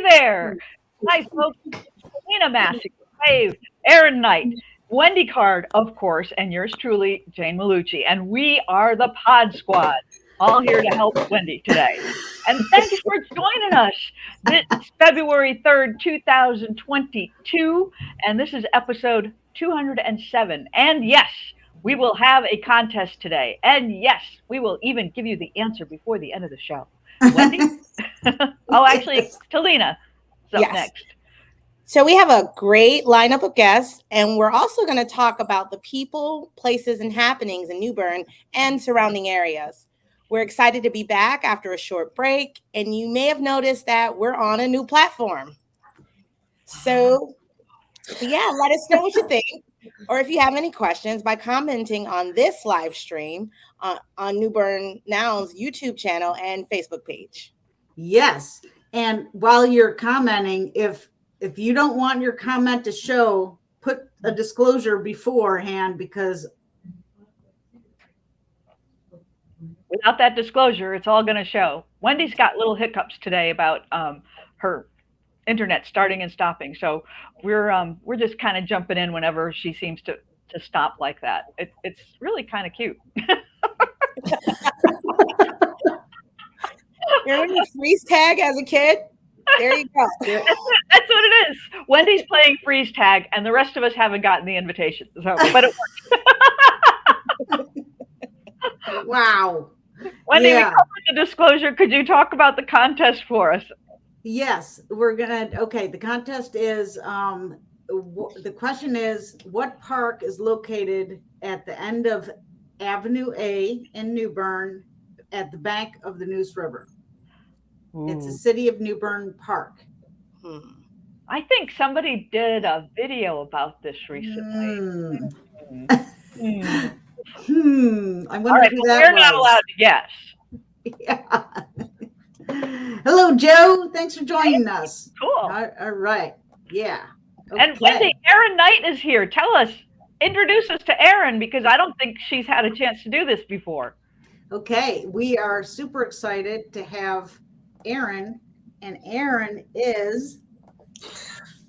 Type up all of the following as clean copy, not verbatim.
there. Hi, folks. Selena Massey, Dave, Erin Knight, Wendy Card, of course, and yours truly, Jane Malucci. And we are the Pod Squad, all here to help Wendy today. And thanks for joining us. This is February 3rd, 2022, and this is episode 207. And yes, we will have a contest today. And yes, we will even give you the answer before the end of the show. Wendy? Oh, actually, Talina is up next. So we have a great lineup of guests, and we're also going to talk about the people, places, and happenings in New Bern and surrounding areas. We're excited to be back after a short break, and you may have noticed that we're on a new platform. So yeah, let us know what you think, or if you have any questions by commenting on this live stream on New Bern Now's YouTube channel and Facebook page. Yes, and while you're commenting, if you don't want your comment to show, put a disclosure beforehand, because without that disclosure, it's all going to show. Wendy's got little hiccups today about her internet starting and stopping. So we're just kind of jumping in whenever she seems to stop like that. It's really kind of cute. Remember the freeze tag as a kid? There you go. That's what it is. Wendy's playing freeze tag, and the rest of us haven't gotten the invitation. So, but it worked. Wow. Wendy, we covered the disclosure. Could you talk about the contest for us? Yes, we're gonna. Okay, the contest is. The question is, what park is located at the end of Avenue A in New Bern, at the bank of the Neuse River? Ooh. It's a City of New Bern park. I think somebody did a video about this recently. I wonder all right, who that we're was. Not allowed to guess. Yeah. Hello, Joe. Thanks for joining us. Cool. All right. Yeah. Okay. And Wendy, Erin Knight is here. Introduce us to Erin, because I don't think she's had a chance to do this before. Okay. We are super excited to have Erin, and Erin is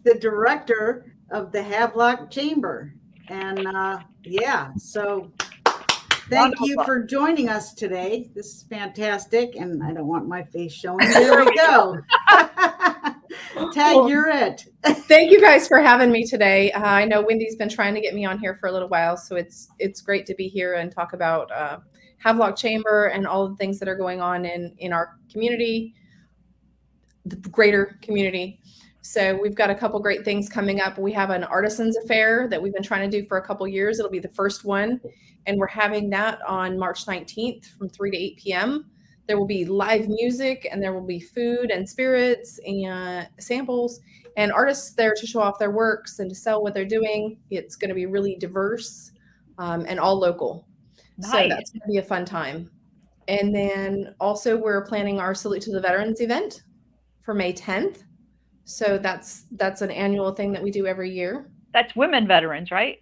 the director of the Havelock Chamber. And so thank you for joining us today. This is fantastic. And I don't want my face showing. There we go. Tag, you're it. Thank you guys for having me today. I know Wendy's been trying to get me on here for a little while, so it's great to be here and talk about Havelock Chamber and all the things that are going on in our community, the greater community. So we've got a couple great things coming up. We have an artisans affair that we've been trying to do for a couple years. It'll be the first one, and we're having that on March 19th from 3 to 8 p.m. There will be live music, and there will be food and spirits and samples and artists there to show off their works and to sell what they're doing. It's going to be really diverse and all local. Nice. So that's going to be a fun time. And then also we're planning our Salute to the Veterans event for May 10th. So that's an annual thing that we do every year. That's women veterans, right?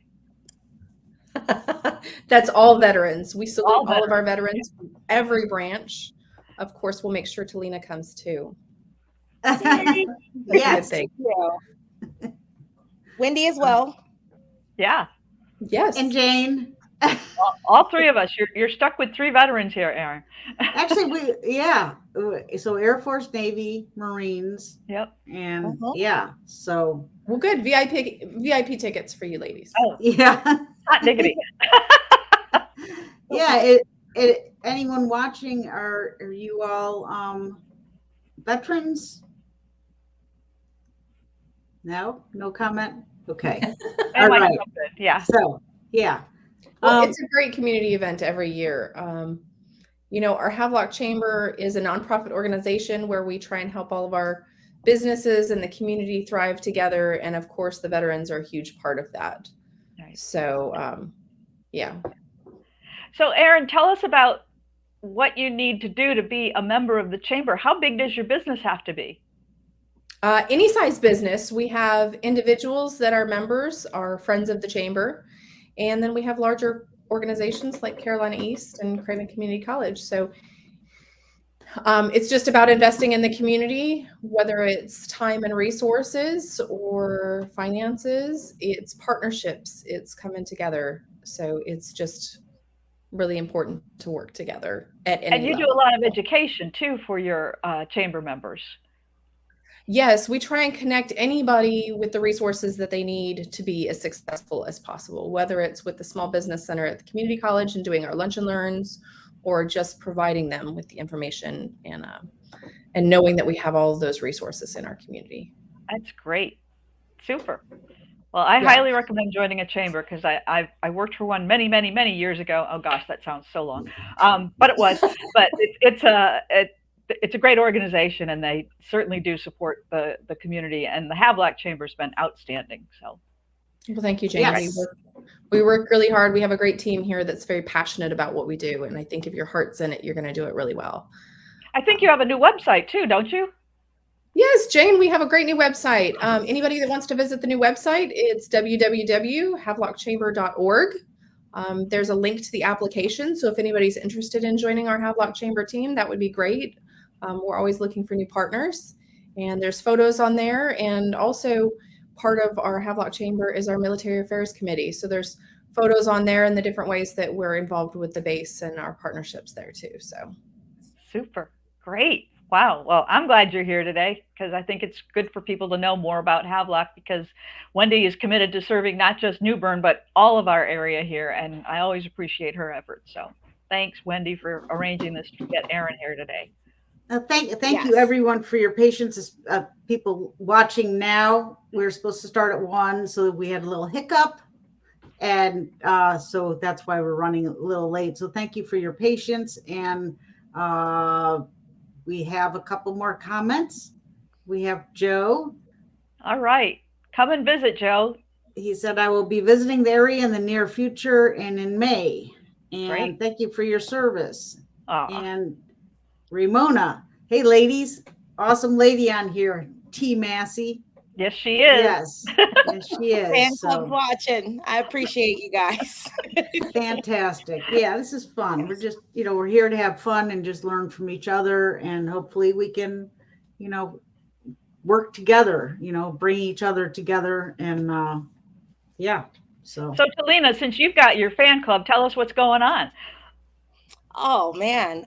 That's all veterans. We salute all of our veterans from every branch. Of course, we'll make sure Talina comes too. Yes. Wendy as well. Yeah. Yes. And Jane. All three of us. You're stuck with three veterans here, Erin. Actually, so Air Force, Navy, Marines. Yep. And so. Well, good. VIP tickets for you ladies. Oh, yeah. Hot diggity. Yeah. Anyone watching, are you all veterans? No comment. Okay. All right. Yeah. So yeah. Well, it's a great community event every year. Our Havelock Chamber is a nonprofit organization where we try and help all of our businesses and the community thrive together. And of course, the veterans are a huge part of that. Nice. So, So, Erin, tell us about what you need to do to be a member of the chamber. How big does your business have to be? Any size business. We have individuals that are members, are friends of the chamber. And then we have larger organizations like Carolina East and Craven Community College. So It's just about investing in the community, whether it's time and resources or finances. It's partnerships. It's coming together. So it's just really important to work together at any And you do a level. lot of education too for your chamber members. Yes, we try and connect anybody with the resources that they need to be as successful as possible, whether it's with the Small Business Center at the community college and doing our lunch and learns, or just providing them with the information and knowing that we have all of those resources in our community. That's great. Super. Well, I Yeah. highly recommend joining a chamber because I worked for one many, many, many years ago. Oh gosh, that sounds so long. But it was. But it's a great organization, and they certainly do support the community. And the Havelock Chamber's been outstanding. So, Well, thank you, Jane. Yes. We work really hard. We have a great team here that's very passionate about what we do. And I think if your heart's in it, you're going to do it really well. I think you have a new website too, don't you? Yes, Jane, we have a great new website. Anybody that wants to visit the new website, it's www.havelockchamber.org. There's a link to the application. So if anybody's interested in joining our Havelock Chamber team, that would be great. We're always looking for new partners. And there's photos on there. And also part of our Havelock Chamber is our Military Affairs Committee. So there's photos on there and the different ways that we're involved with the base and our partnerships there too. So Super. Great. Wow. Well, I'm glad you're here today because I think it's good for people to know more about Havelock because Wendy is committed to serving not just New Bern, but all of our area here. And I always appreciate her efforts. So thanks, Wendy, for arranging this to get Erin here today. Thank Yes. you, everyone, for your patience. People watching now, we were supposed to start at 1, so we had a little hiccup. And so that's why we're running a little late. So thank you for your patience. And we have a couple more comments. We have Joe. All right. Come and visit, Joe. He said, I will be visiting the area in the near future and in May. And Great. thank you for your service. Aw, And Ramona, hey, ladies, awesome lady on here, T. Massey. yes, she is. Yes, yes, she Fan is. club So watching. I appreciate you guys. fantastic. Yeah, this is fun. We're just, we're here to have fun and just learn from each other. And hopefully we can, work together, bring each other together. And yeah, so. So, Talina, since you've got your fan club, tell us what's going on. Oh man.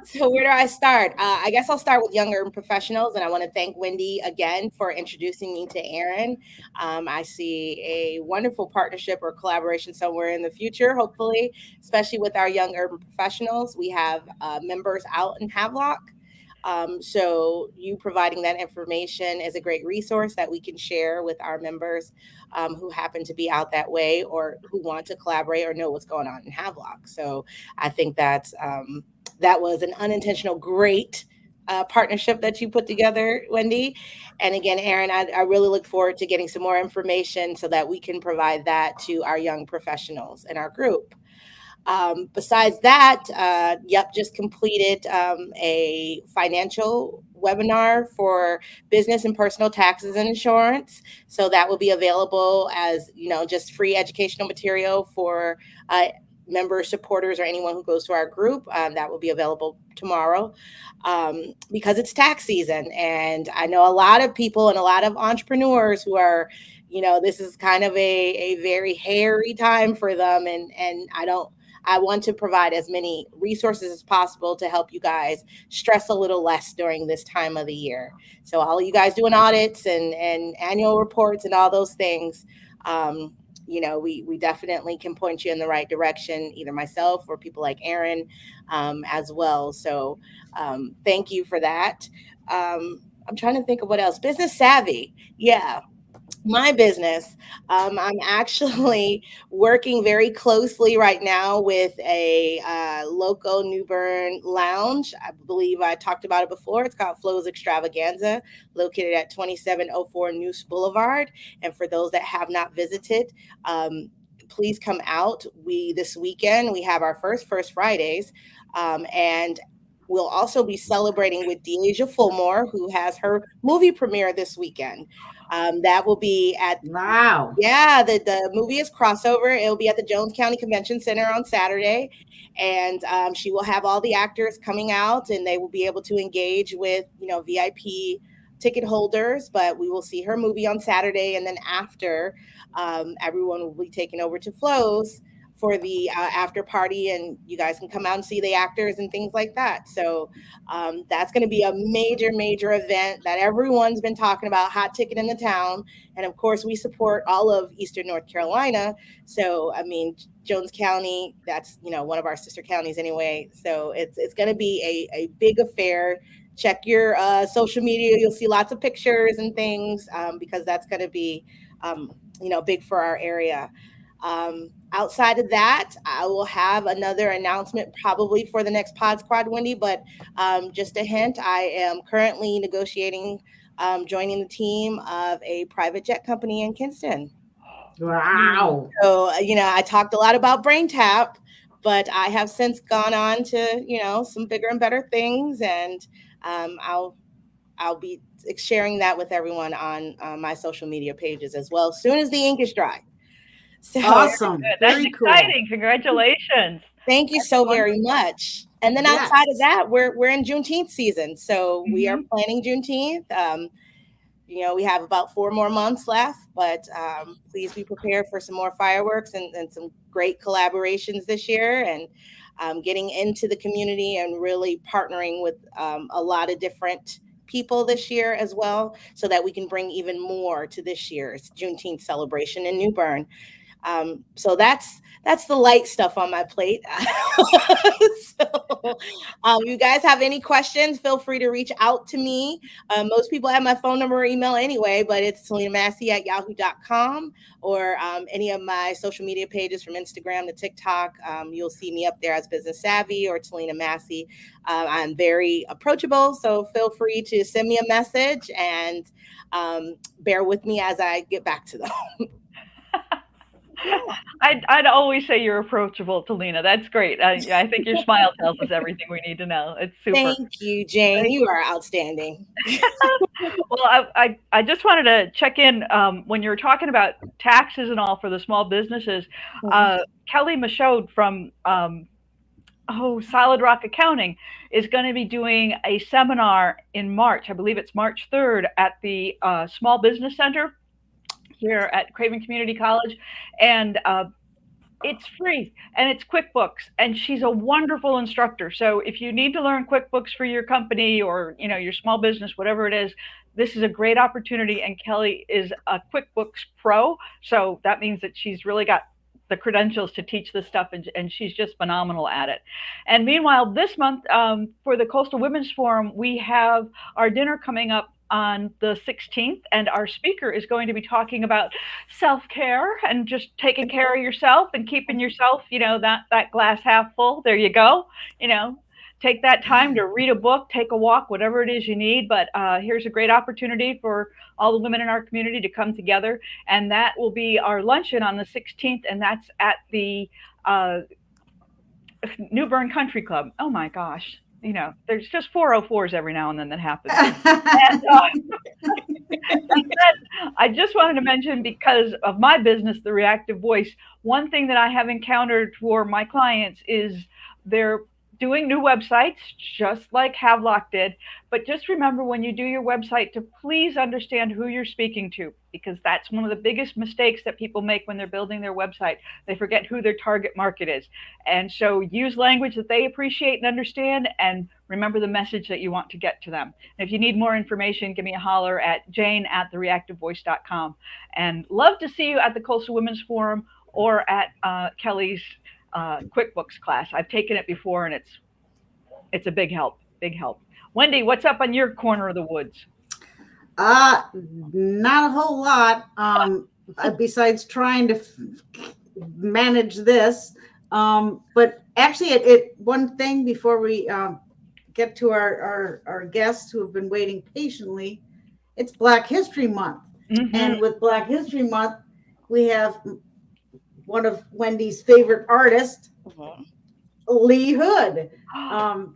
So where do I start? I guess I'll start with younger professionals, and I want to thank Wendy again for introducing me to Erin. I see a wonderful partnership or collaboration somewhere in the future, hopefully, especially with our young urban professionals. We have members out in Havelock. So you providing that information is a great resource that we can share with our members who happen to be out that way or who want to collaborate or know what's going on in Havelock. So I think that was an unintentional great partnership that you put together, Wendy. And again, Erin, I really look forward to getting some more information so that we can provide that to our young professionals in our group. Besides that, just completed a financial webinar for business and personal taxes and insurance. So that will be available as, just free educational material for members, supporters, or anyone who goes to our group. That will be available tomorrow because it's tax season. And I know a lot of people and a lot of entrepreneurs who are, this is kind of a very hairy time for them. And I want to provide as many resources as possible to help you guys stress a little less during this time of the year. So all of you guys doing audits and annual reports and all those things, we definitely can point you in the right direction, either myself or people like Erin as well. So thank you for that. I'm trying to think of what else. Business savvy. Yeah. My business, I'm actually working very closely right now with a local New Bern lounge. I believe I talked about it before. It's called Flows Extravaganza, located at 2704 Noose Boulevard. And for those that have not visited, please come out. This weekend, we have our first Fridays. And We'll also be celebrating with Deasia Fulmore, who has her movie premiere this weekend. That will be at Wow. yeah, the movie is Crossover. It'll be at the Jones County Convention Center on Saturday. And she will have all the actors coming out, and they will be able to engage with, VIP ticket holders. But we will see her movie on Saturday. And then after, everyone will be taken over to Flo's for the after party, and you guys can come out and see the actors and things like that. So that's going to be a major, major event that everyone's been talking about, hot ticket in the town. And of course, we support all of Eastern North Carolina. So, I mean, Jones County, that's, one of our sister counties anyway. So it's going to be a big affair. Check your social media. You'll see lots of pictures and things because that's going to be, big for our area. Outside of that, I will have another announcement probably for the next Podsquad, Wendy, but just a hint, I am currently negotiating joining the team of a private jet company in Kinston. Wow. So, I talked a lot about Brain Tap, but I have since gone on to, some bigger and better things, and I'll be sharing that with everyone on my social media pages as well, as soon as the ink is dry. So, Awesome. That's Very cool. exciting. Congratulations. thank you so very much. And then Yes. outside of that, we're in Juneteenth season. So we are planning Juneteenth. We have about 4 more months left, but please be prepared for some more fireworks and some great collaborations this year, and getting into the community and really partnering with a lot of different people this year as well, so that we can bring even more to this year's Juneteenth celebration in New Bern. So that's the light stuff on my plate. So, you guys have any questions, feel free to reach out to me. Most people have my phone number or email anyway, but it's TelenaMassey@yahoo.com, or any of my social media pages from Instagram to TikTok. You'll see me up there as Business Savvy or Telena Massey. I'm very approachable, so feel free to send me a message, and bear with me as I get back to them. I'd always say you're approachable, Telena. That's great. I think your smile tells us everything we need to know. It's super. Thank you, Jane. You are outstanding. Well, I just wanted to check in when you were talking about taxes and all for the small businesses. Kelly Michaud from Solid Rock Accounting is going to be doing a seminar in March. I believe it's March 3rd at the Small Business Center here at Craven Community College, and it's free, and it's QuickBooks, and she's a wonderful instructor. So if you need to learn QuickBooks for your company or your small business, whatever it is, this is a great opportunity. And Kelly is a QuickBooks pro, so that means that she's really got the credentials to teach this stuff, and she's just phenomenal at it. And meanwhile, this month for the Coastal Women's Forum, we have our dinner coming up on the 16th, and our speaker is going to be talking about self-care and just taking care of yourself and keeping yourself, that glass half full. There you go. Take that time to read a book, take a walk, whatever it is you need. But here's a great opportunity for all the women in our community to come together, and that will be our luncheon on the 16th, and that's at the New Bern Country Club. Oh my gosh. There's just 404s every now and then that happens. And I just wanted to mention, because of my business, The Reactive Voice, one thing that I have encountered for my clients is they're doing new websites, just like Havelock did. But just remember, when you do your website, to please understand who you're speaking to, because that's one of the biggest mistakes that people make when they're building their website. They forget who their target market is. And so use language that they appreciate and understand, and remember the message that you want to get to them. And if you need more information, give me a holler at jane@thereactivevoice.com. And love to see you at the Coastal Women's Forum or at Kelly's QuickBooks class. I've taken it before, and it's a big help. Wendy, what's up on your corner of the woods? Not a whole lot. Besides trying to manage this, but actually, one thing before we get to our guests who have been waiting patiently, it's Black History Month, and with Black History Month, we have one of Wendy's favorite artists, Lee Hood.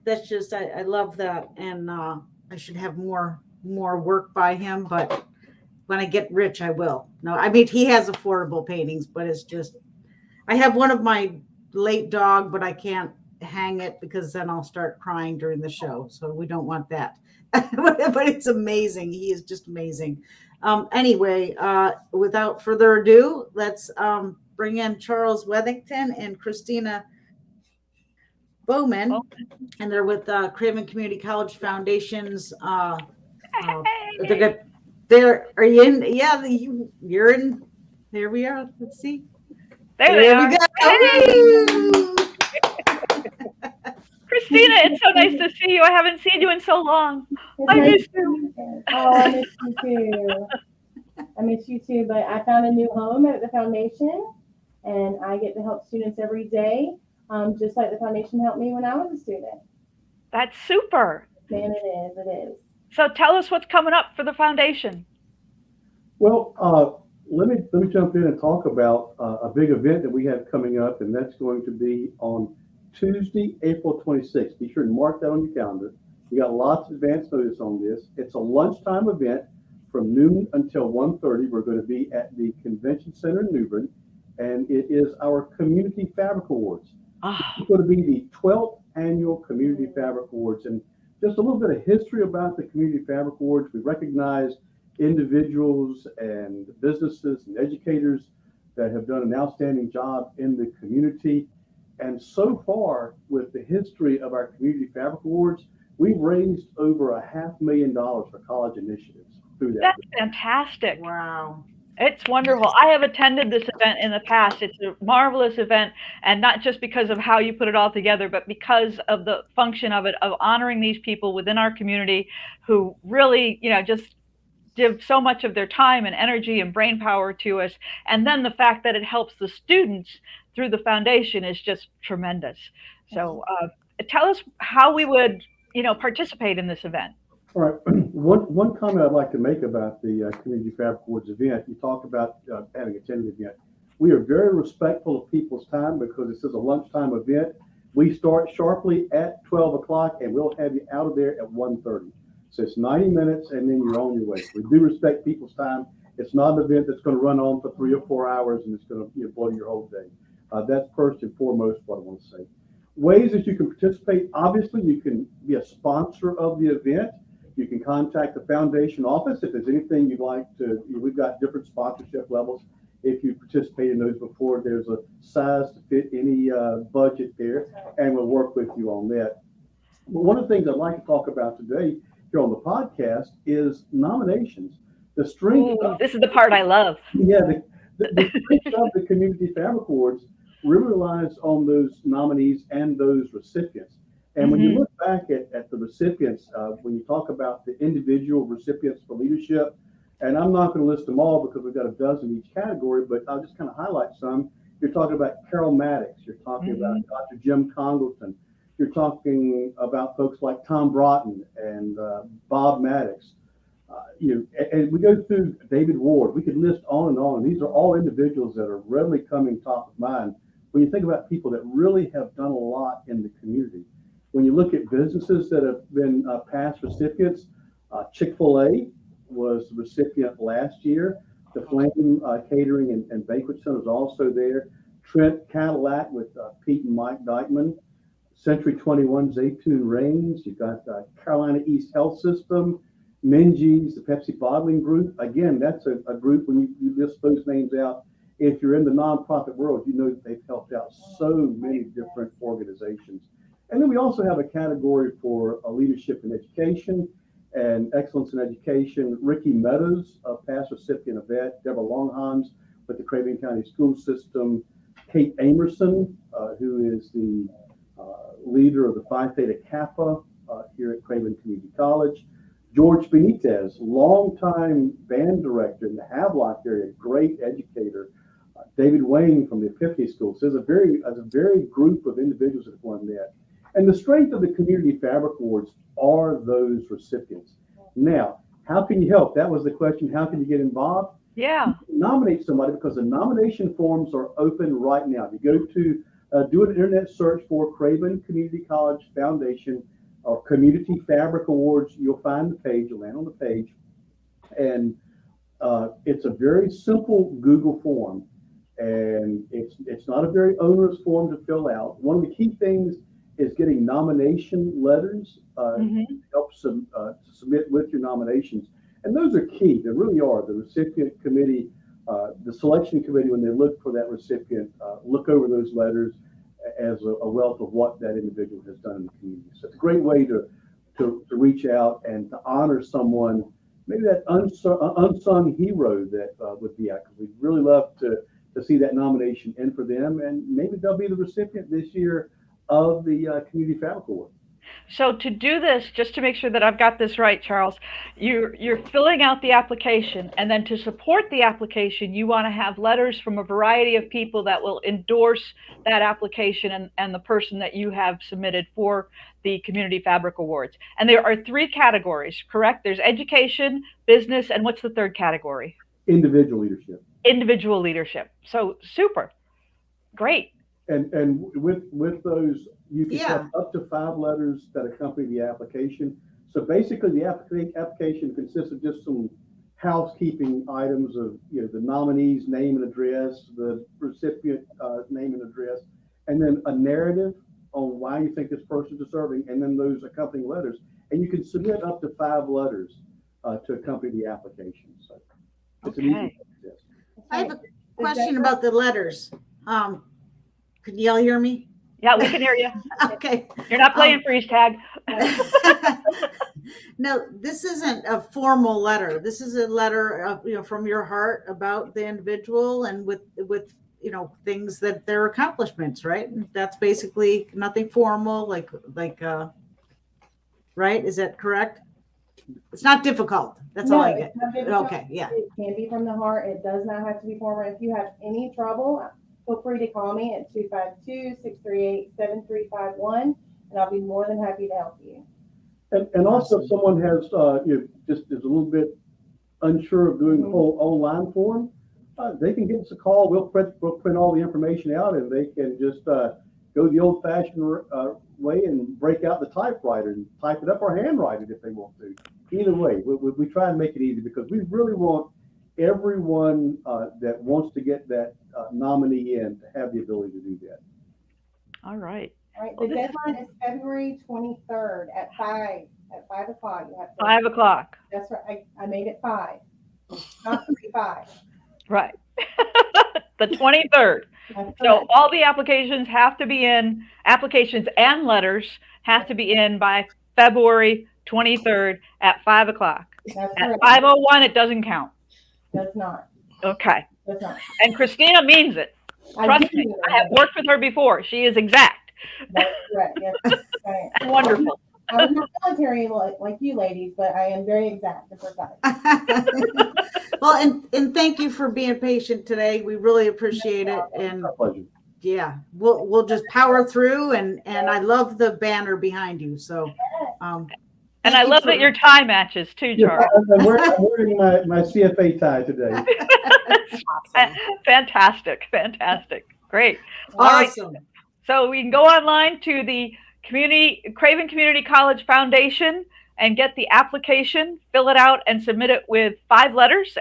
That's just I love that, and I should have more work by him, but when I get rich, I will. No, I mean he has affordable paintings, but it's just I have one of my late dog, but I can't hang it because then I'll start crying during the show. So we don't want that. But it's amazing. He is just amazing. Anyway, without further ado, let's bring in Charles Wethington and Christina Bowman, and they're with Craven Community College Foundation's. They're good. Are you in? Yeah, you're in. There we are. Let's see. There we go. Woo! Christina, it's so nice to see you. I haven't seen you in so long. I miss you. Oh, I miss you too. I miss you too, but I found a new home at the foundation, and I get to help students every day, just like the foundation helped me when I was a student. That's super. Man, it is. So tell us what's coming up for the foundation. Well, let me jump in and talk about a big event that we have coming up, and that's going to be on Tuesday, April 26th. Be sure to mark that on your calendar. You got lots of advance notice on this. It's a lunchtime event from noon until 1:30. We're going to be at the Convention Center in New Bern, and it is our Community Fabric Awards. It's going to be the 12th annual Community Fabric Awards, and just a little bit of history about the Community Fabric Awards. We recognize individuals and businesses and educators that have done an outstanding job in the community. And so far, with the history of our Community Fabric Awards, we've raised over $500,000 for college initiatives through that. That's fantastic. Wow. It's wonderful. I have attended this event in the past. It's a marvelous event, and not just because of how you put it all together, but because of the function of it, of honoring these people within our community who really, just give so much of their time and energy and brain power to us. And then the fact that it helps the students through the foundation is just tremendous. So tell us how we would, participate in this event. All right. One comment I'd like to make about the Community Fabric Awards event. You talked about having attended the event. We are very respectful of people's time because this is a lunchtime event. We start sharply at 12 o'clock and we'll have you out of there at 1:30. So it's 90 minutes and then you're on your way. We do respect people's time. It's not an event that's going to run on for 3 or 4 hours and it's going to blow your whole day. That's first and foremost what I want to say. Ways that you can participate. Obviously, you can be a sponsor of the event. You can contact the foundation office if there's anything you'd like to. We've got different sponsorship levels. If you participate in those before, there's a size to fit any budget there, and we'll work with you on that. But one of the things I'd like to talk about today here on the podcast is nominations. The strength. This is the part I love. Yeah, the strength of the Community Fabric Awards really relies on those nominees and those recipients. And when you look back at the recipients, when you talk about the individual recipients for leadership, and I'm not going to list them all because we've got a dozen in each category, but I'll just kind of highlight some. You're talking about Carol Maddox. You're talking about Dr. Jim Congleton. You're talking about folks like Tom Broughton and Bob Maddox. And we go through David Ward. We could list on and on. These are all individuals that are readily coming top of mind when you think about people that really have done a lot in the community. When you look at businesses that have been past recipients, Chick-fil-A was the recipient last year. The Flame Catering and Banquet Center is also there. Trent Cadillac with Pete and Mike Dykeman. Century 21 Zaytoon Reigns. You've got Carolina East Health System. Minji's, the Pepsi Bottling Group. Again, that's a group, when you list those names out, if you're in the nonprofit world, you know that they've helped out so many different organizations. And then we also have a category for leadership in education and excellence in education. Ricky Meadows, a past recipient of that. Deborah Longhans with the Craven County School System. Kate Amerson, who is the leader of the Phi Theta Kappa here at Craven Community College. George Benitez, longtime band director in the Havelock area, great educator. David Wayne from the Epiphany School. So there's a very group of individuals that have won that. And the strength of the Community Fabric Awards are those recipients. Now, how can you help? That was the question. How can you get involved? Yeah. You can nominate somebody because the nomination forms are open right now. If you go to do an internet search for Craven Community College Foundation or Community Fabric Awards. You'll find the page, you'll land on the page. And it's a very simple Google form. And it's not a very onerous form to fill out. One of the key things is getting nomination letters to help to submit with your nominations. And those are key. They really are. The recipient committee, the selection committee, when they look for that recipient, look over those letters as a wealth of what that individual has done in the community. So it's a great way to reach out and to honor someone, maybe that unsung hero that would be out. Because we'd really love to see that nomination in for them, and maybe they'll be the recipient this year of the Community Fabric Award. So to do this, just to make sure that I've got this right, Charles, you're filling out the application, and then to support the application, you want to have letters from a variety of people that will endorse that application and the person that you have submitted for the Community Fabric Awards. And there are 3 categories, correct? There's education, business, and what's the third category? Individual leadership. Individual leadership. So super. Great. And with those, you can have up to 5 letters that accompany the application. So basically, the application consists of just some housekeeping items of the nominee's name and address, the recipient name and address, and then a narrative on why you think this person is deserving, and then those accompanying letters. And you can submit up to 5 letters to accompany the application. So it's an easy process. I have a question about the letters. Can y'all hear me? Yeah, we can hear you. Okay. You're not playing freeze tag. No, this isn't a formal letter. This is a letter of, from your heart about the individual and with things that their accomplishments, right? That's basically nothing formal, like right? Is that correct? It's not difficult. That's all I get. Okay, yeah. It can be from the heart. It does not have to be formal. If you have any trouble, feel free to call me at 252-638-7351, and I'll be more than happy to help you. And also, if someone has just is a little bit unsure of doing the whole online form, they can give us a call. We'll print all the information out, and they can just go the old-fashioned way and break out the typewriter and type it up or handwrite it if they want to. Either way, we try and make it easy because we really want everyone that wants to get that nominee in to have the ability to do that. All right. All right. The deadline is February 23rd at 5 o'clock. You have to, 5 o'clock. That's right. I made it 5. Not 5. Right. The 23rd. So all the applications have to be in, applications and letters have to be in by February 23rd at 5 o'clock. That's At correct. 5:01, it doesn't count. Does not. Okay. Does not. And Christina means it. Trust me, I have worked with her before. She is exact. That's correct. Yes. Right. Wonderful. I was not military like you ladies, but I am very exact and precise. Well, and thank you for being patient today. We really appreciate it. And Our pleasure. yeah, we'll just power through. And I love the banner behind you. So, And I love that your tie matches too, Charles. I'm wearing my CFA tie today. Fantastic. Great. All right. Awesome. So we can go online to the Craven Community College Foundation and get the application, fill it out, and submit it with 5 letters,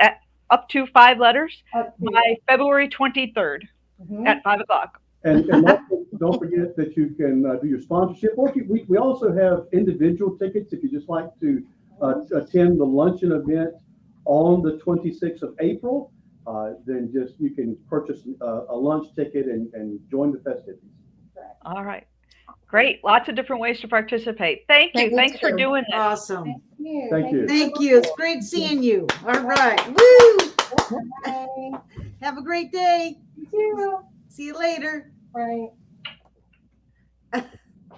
up to 5 letters by February 23rd at 5 o'clock. And also, don't forget that you can do your sponsorship. Or we also have individual tickets if you just like to attend the luncheon event on the 26th of April. Then you can purchase a lunch ticket and join the festivities. All right. Great. Lots of different ways to participate. Thank you. Thanks for doing this. Awesome. Thank you. Thank you. It's great seeing you. All right. Woo! Bye. Have a great day. You too. See you later. Right.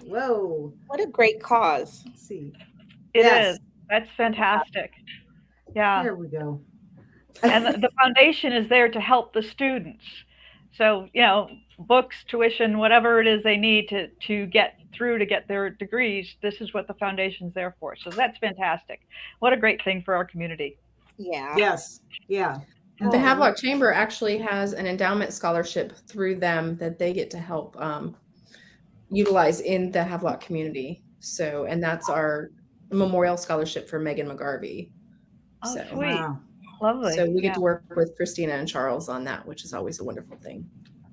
Whoa. What a great cause. Let's see. It Yes. is. That's fantastic. Yeah. There we go. And the foundation is there to help the students. So, books, tuition, whatever it is they need to get through to get their degrees, this is what the foundation's there for. So that's fantastic. What a great thing for our community. Yeah. Yes. Yeah. The Havelock Chamber actually has an endowment scholarship through them that they get to help utilize in the Havelock community. So, and that's our memorial scholarship for Megan McGarvey. Oh, So, sweet. Wow. Lovely. so we get to work with Christina and Charles on that, which is always a wonderful thing.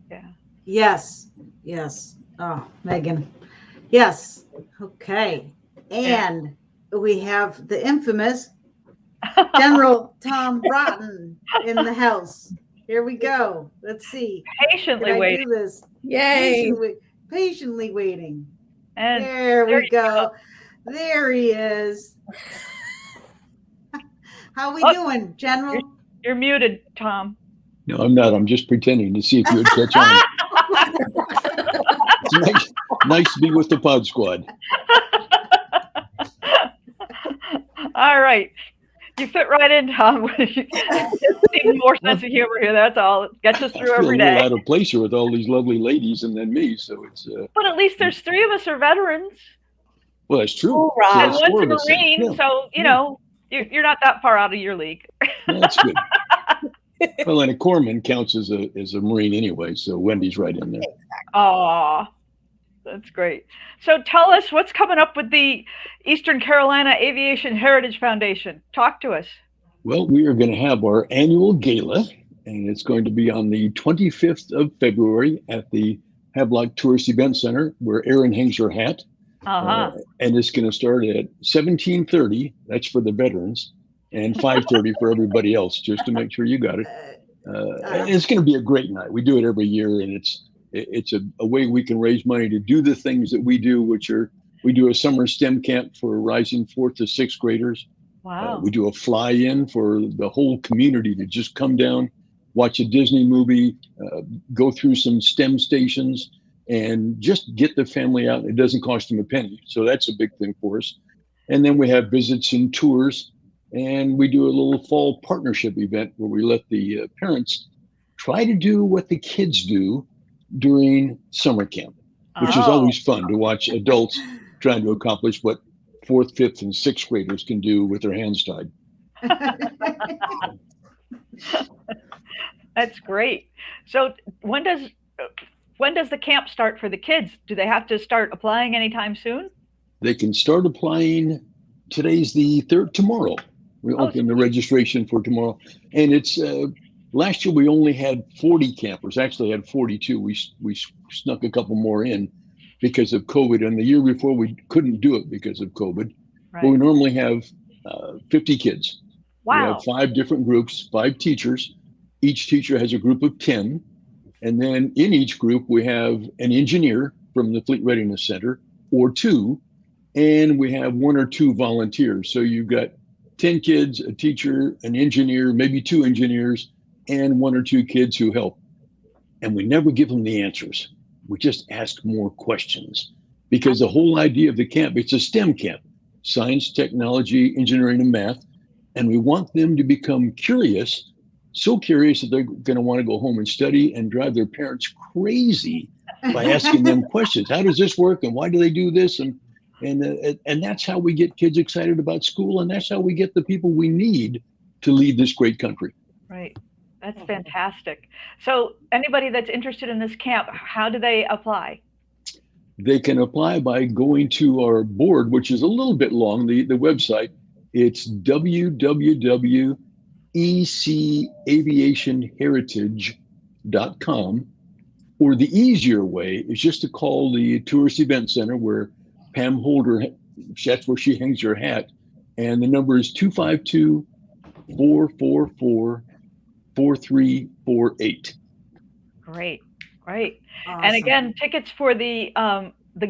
Yeah. Yes. Yes. Oh, Megan. Yes. Okay. And we have the infamous General Tom Broughton in the house. Here we go. Let's see. Patiently Can I waiting. do this? Yay! Patiently waiting. And There there we you go. There he is. How we Oh, doing, General? you're muted, Tom. No, I'm not. I'm just pretending to see if you'd catch on. It's nice to be with the Podsquad. All right. You fit right in, Tom. Even more sense of humor here. That's all. It gets us I through feel a every little day. out of place here with all these lovely ladies and then me. So it's But at least there's three of us are veterans, well, that's true. Hoorah. So and that's one's four a of us then. Marine. Yeah, So you know you're not that far out of your league. that's good. Well, and a corpsman counts as a Marine anyway. So Wendy's right in there. Aw, that's great. So tell us what's coming up with the Eastern Carolina Aviation Heritage Foundation. Talk to us. Well, we are going to have our annual gala, and it's going to be on the 25th of February at the Havelock Tourist Event Center, where Erin hangs her hat. And it's going to start at 17:30. That's for the veterans, and 5:30 for everybody else, just to make sure you got it. It's going to be a great night. We do it every year, and it's a way we can raise money to do the things that we do, which are we do a summer STEM camp for rising 4th to 6th graders. Wow. We do a fly-in for the whole community to just come down, watch a Disney movie, go through some STEM stations, and just get the family out. It doesn't cost them a penny. So that's a big thing for us. And then we have visits and tours, and we do a little fall partnership event where we let the parents try to do what the kids do during summer camp, which is always fun to watch adults trying to accomplish what 4th, 5th, and 6th graders can do with their hands tied. That's great. So when does the camp start for the kids? Do they have to start applying anytime soon? They can start applying. Today's the 3rd, tomorrow. We open the registration for tomorrow. And it's last year we only had 40 campers. Actually had 42. We snuck a couple more in because of COVID. And the year before we couldn't do it because of COVID. Right. But we normally have 50 kids. Wow. We have 5 different groups, 5 teachers. Each teacher has a group of 10. And then in each group, we have an engineer from the Fleet Readiness Center or 2, and we have 1 or 2 volunteers. So you've got 10 kids, a teacher, an engineer, maybe 2 engineers, and 1 or 2 kids who help. And we never give them the answers. We just ask more questions because the whole idea of the camp, it's a STEM camp, science, technology, engineering, and math. And we want them to become curious, so curious that they're going to want to go home and study and drive their parents crazy by asking them questions. How does this work? And why do they do this? And that's how we get kids excited about school. And that's how we get the people we need to lead this great country. Right. That's fantastic. So anybody that's interested in this camp, how do they apply? They can apply by going to our board, which is a little bit long, the website. It's www.ecaviationheritage.com. Or the easier way is just to call the Tourist Event Center where Pam Holder, that's where she hangs her hat. And the number is 252-444-4348. Great. Great. Awesome. And again, tickets for the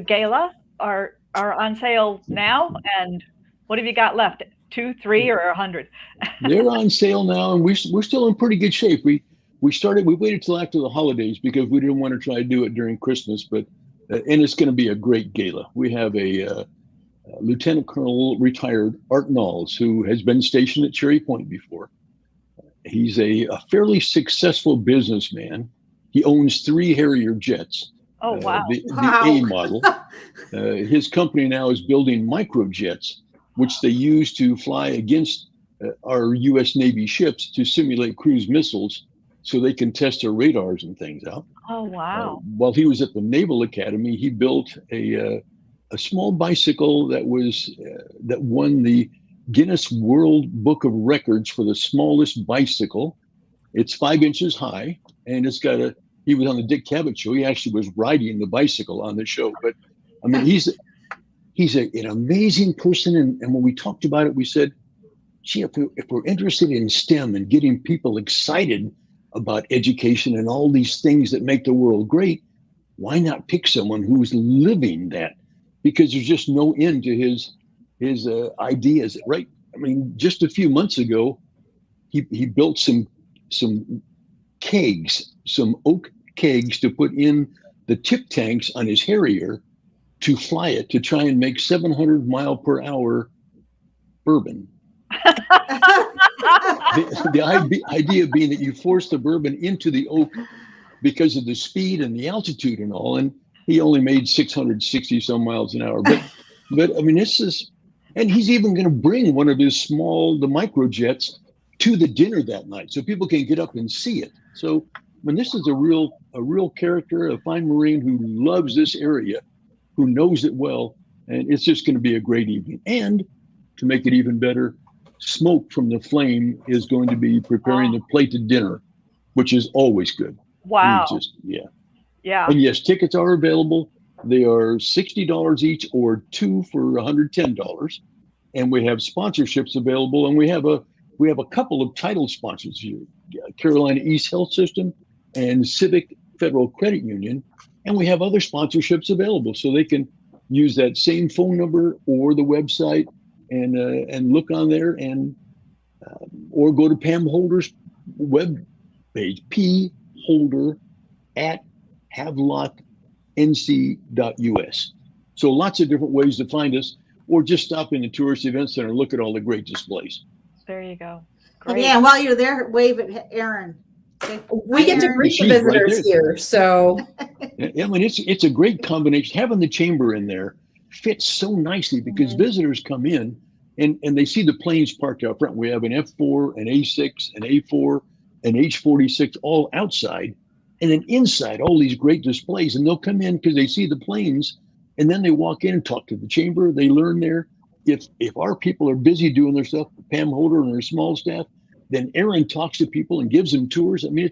gala are on sale now. And what have you got left? 2, 3, or 100? They're on sale now, and we're still in pretty good shape. We waited till after the holidays because we didn't want to try to do it during Christmas, but and it's going to be a great gala. We have a Lieutenant Colonel retired Art Knowles, who has been stationed at Cherry Point before. He's a fairly successful businessman. He owns 3 Harrier jets. Oh, wow. The A model. His company now is building microjets, which they use to fly against our U.S. Navy ships to simulate cruise missiles so they can test their radars and things out. Oh, wow. While he was at the Naval Academy, he built a small bicycle that won the Guinness World Book of Records for the smallest bicycle. It's 5 inches high, and he was on the Dick Cavett show. He actually was riding the bicycle on the show. But I mean, he's an amazing person. And when we talked about it, we said, gee, if we're interested in STEM and getting people excited about education and all these things that make the world great, why not pick someone who's living that? Because there's just no end to his ideas, right? I mean, just a few months ago, he built some kegs, some oak kegs to put in the tip tanks on his Harrier to fly it to try and make 700-mile-per-hour bourbon. the idea being that you force the bourbon into the oak because of the speed and the altitude and all, and he only made 660 some miles an hour. But I mean, and he's even going to bring one of his the microjets to the dinner that night so people can get up and see it. So I mean, this is a real character, a fine Marine who loves this area, who knows it well, and it's just going to be a great evening. And to make it even better, smoke from the flame is going to be preparing the plated dinner, which is always good. Wow. Yeah. And yes, tickets are available. They are $60 each or 2 for $110. And we have sponsorships available, and we have a couple of title sponsors here, Carolina East Health System and Civic Federal Credit Union. And we have other sponsorships available, so they can use that same phone number or the website and look on there, and or go to Pam Holder's web page, pholder@havelocknc.us. So lots of different ways to find us, or just stop in the Tourist Event Center and look at all the great displays. There you go. Great. Yeah, and while you're there, wave at Erin. Okay. We get to greet the She's right visitors there. here. So I mean, it's a great combination. Having the chamber in there fits so nicely because visitors come in and they see the planes parked out front. We have an F4, an A6, an A4, an H-46, all outside. And then inside, all these great displays. And they'll come in because they see the planes, and then they walk in and talk to the chamber. They learn there. If our people are busy doing their stuff, Pam Holder and her small staff, then Erin talks to people and gives them tours. I mean,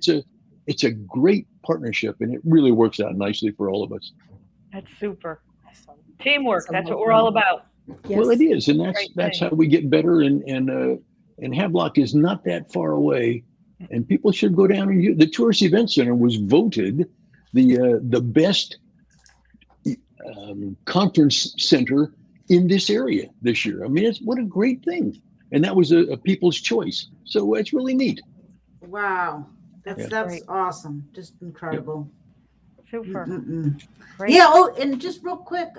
it's a great partnership, and it really works out nicely for all of us. That's super. Teamwork. That's what we're all about. yes. Well, it is, and Great that's thing. how we get better. And Havelock is not that far away, and people should go down and use. The Tourist Event Center was voted the best conference center in this area this year. I mean, what a great thing. And that was a people's choice. So it's really neat. Wow. That's Great. awesome. Just incredible. Super. Mm-mm. Great. Yeah. Oh, and just real quick,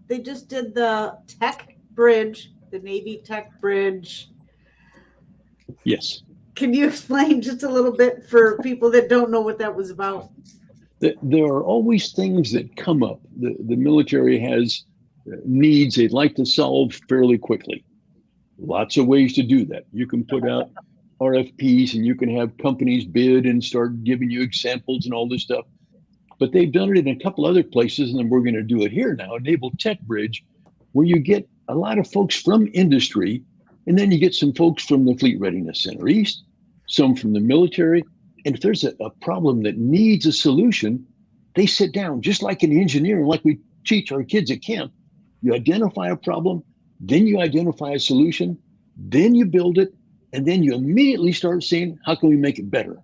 they just did the Tech Bridge, the Navy Tech Bridge. Yes. Can you explain just a little bit for people that don't know what that was about? There are always things that come up. The military has needs they'd like to solve fairly quickly. Lots of ways to do that. You can put out RFPs and you can have companies bid and start giving you examples and all this stuff. But they've done it in a couple other places, and then we're going to do it here now, Naval Tech Bridge, where you get a lot of folks from industry, and then you get some folks from the Fleet Readiness Center East, some from the military. And if there's a problem that needs a solution, they sit down, just like an engineer, like we teach our kids at camp. You identify a problem, then you identify a solution, then you build it, and then you immediately start saying, how can we make it better?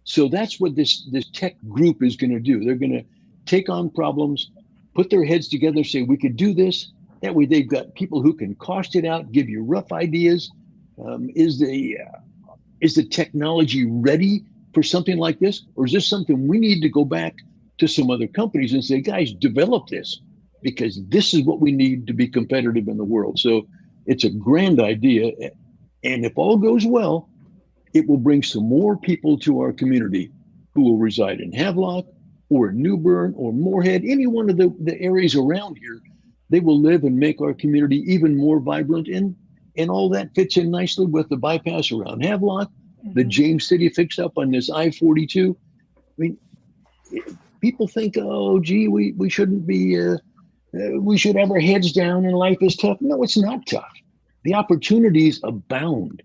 So that's what this tech group is going to do. They're going to take on problems, put their heads together, and say, we could do this. That way they've got people who can cost it out, give you rough ideas. Is the technology ready for something like this? Or is this something we need to go back to some other companies and say, guys, develop this, because this is what we need to be competitive in the world. So it's a grand idea. And if all goes well, it will bring some more people to our community who will reside in Havelock or New Bern or Moorhead, any one of the areas around here. They will live and make our community even more vibrant and and all that fits in nicely with the bypass around Havelock, the James City fix up on this I-42. I mean, people think, oh, gee, we shouldn't be, we should have our heads down and life is tough. No, it's not tough. The opportunities abound.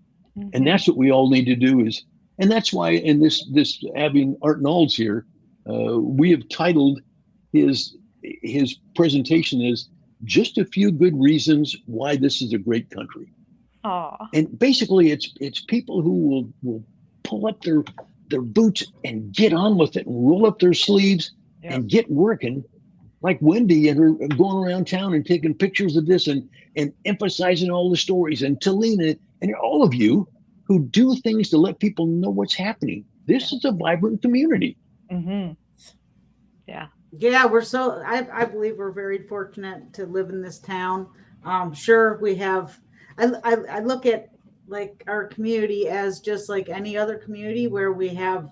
And that's what we all need to do is, and that's why in this having Art Nalds here, we have titled his presentation as just a few good reasons why this is a great country. Aw. And basically it's people who will pull up their boots and get on with it and roll up their sleeves and get working, like Wendy and her going around town and taking pictures of this and emphasizing all the stories, and Talina and all of you who do things to let people know what's happening. This is a vibrant community. Yeah. Yeah, I believe we're very fortunate to live in this town. Sure, we have, I look at like our community as just like any other community where we have,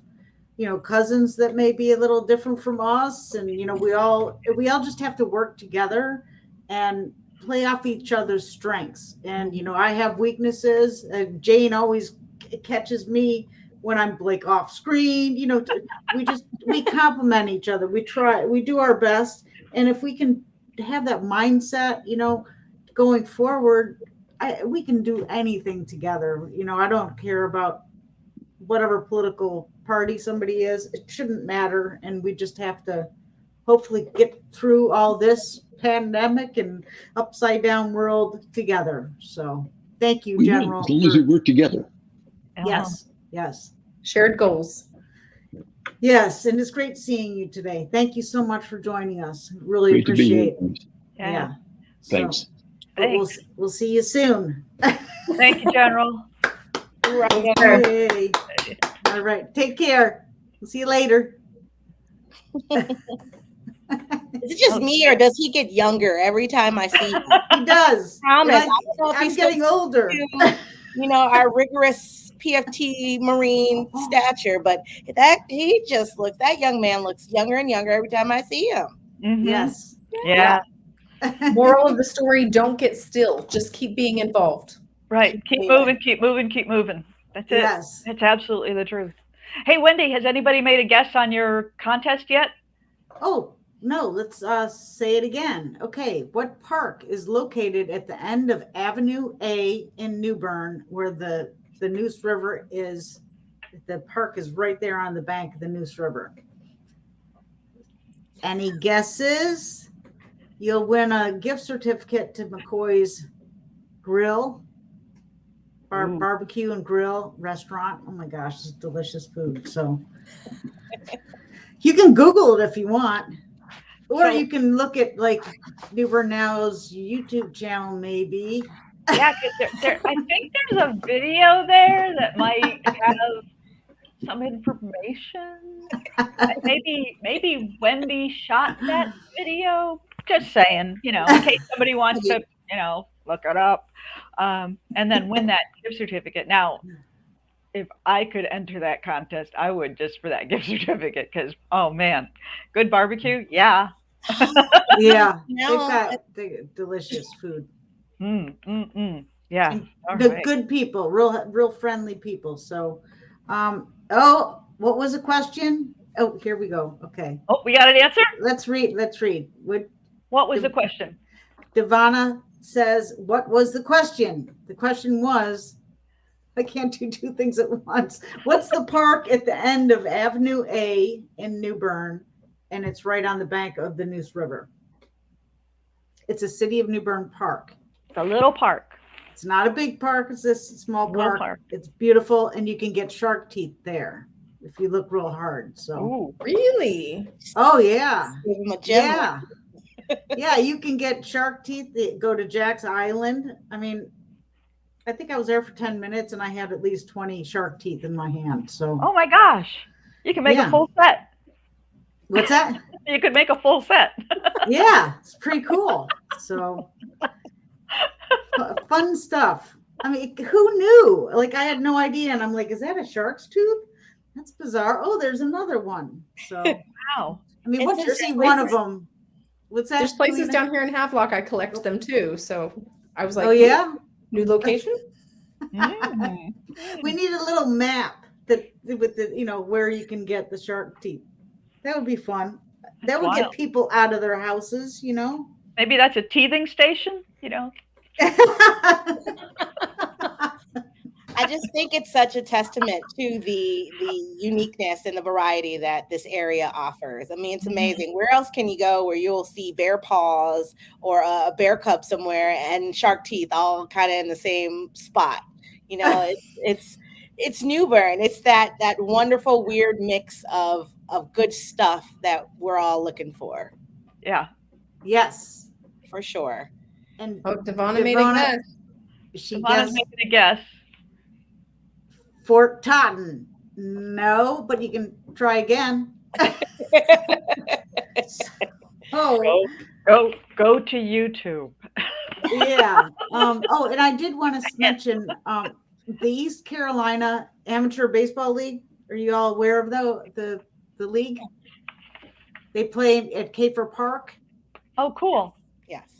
cousins that may be a little different from us. And, we all just have to work together and play off each other's strengths. And, I have weaknesses. Jane always catches me when I'm like off screen, we complement each other. We do our best. And if we can have that mindset, going forward, we can do anything together. I don't care about whatever political party somebody is. It shouldn't matter. And we just have to hopefully get through all this pandemic and upside down world together. So thank you, General. As long as we work together. Yes. Shared goals. Yes, and it's great seeing you today. Thank you so much for joining us. Really Great appreciate to be here. it. Yeah. Thanks. We'll see you soon. Thank you, General. Yay. All right. Take care. We'll see you later. Is it just me, or does he get younger every time I see him? He does. Promise. Like, I don't know if I'm he's getting older. Our rigorous PFT Marine stature, but that young man looks younger and younger every time I see him. Yes. Yeah. Moral of the story, don't get still. Just keep being involved. Right. Keep moving, keep moving, keep moving. That's it. Yes. It's absolutely the truth. Hey, Wendy, has anybody made a guess on your contest yet? Oh, no, let's say it again. Okay. What park is located at the end of Avenue A in New Bern, where the Neuse River is? The park is right there on the bank of the Neuse River. Any guesses? You'll win a gift certificate to McCoy's Grill, barbecue and grill restaurant. Oh my gosh, it's delicious food. So you can Google it if you want, or you can look at like New Bern Now's YouTube channel, maybe. Yeah, I think there's a video there that might have some information. Maybe Wendy shot that video. Just saying, in case somebody wants to, look it up, and then win that gift certificate. Now, if I could enter that contest, I would, just for that gift certificate, because oh man, good barbecue, yeah. Yeah, they've got delicious food. Yeah, Good people, real friendly people. So, what was the question? Oh, here we go. Okay. Oh, we got an answer. Let's read. What was the question? Devana says, "What was the question?" The question was, I can't do two things at once. What's the park at the end of Avenue A in New Bern? And it's right on the bank of the Neuse River. It's a City of New Bern park. It's a little park. It's not a big park. It's this small park. It's beautiful, and you can get shark teeth there if you look real hard. So, ooh, really? Oh yeah, yeah. Yeah, you can get shark teeth. Go to Jack's Island. I mean, I think I was there for 10 minutes and I had at least 20 shark teeth in my hand. So, oh my gosh, you can make a full set. What's that? You could make a full set. Yeah, it's pretty cool. So, fun stuff. I mean, who knew? Like, I had no idea. And I'm like, is that a shark's tooth? That's bizarre. Oh, there's another one. So, wow. I mean, once you see one of them, what's that? There's places down here in Havelock I collect them too. So I was like, oh yeah. New location? Mm. We need a little map that with the where you can get the shark teeth. That would be fun. That would get Wild. people out of their houses. Maybe that's a teething station, I just think it's such a testament to the uniqueness and the variety that this area offers. I mean, it's amazing. Where else can you go where you'll see bear paws or a bear cub somewhere and shark teeth all kind of in the same spot? It's New Bern. It's that wonderful weird mix of good stuff that we're all looking for. Yeah. Yes. For sure. And Oh, Devonna made a guess. She Ivana's guessed making a guess. Fort Totten. No, but you can try again. Oh, Go to YouTube. yeah. And I did want to mention the East Carolina Amateur Baseball League. Are you all aware of the league? They play at Kafer Park. Oh, cool. Yes.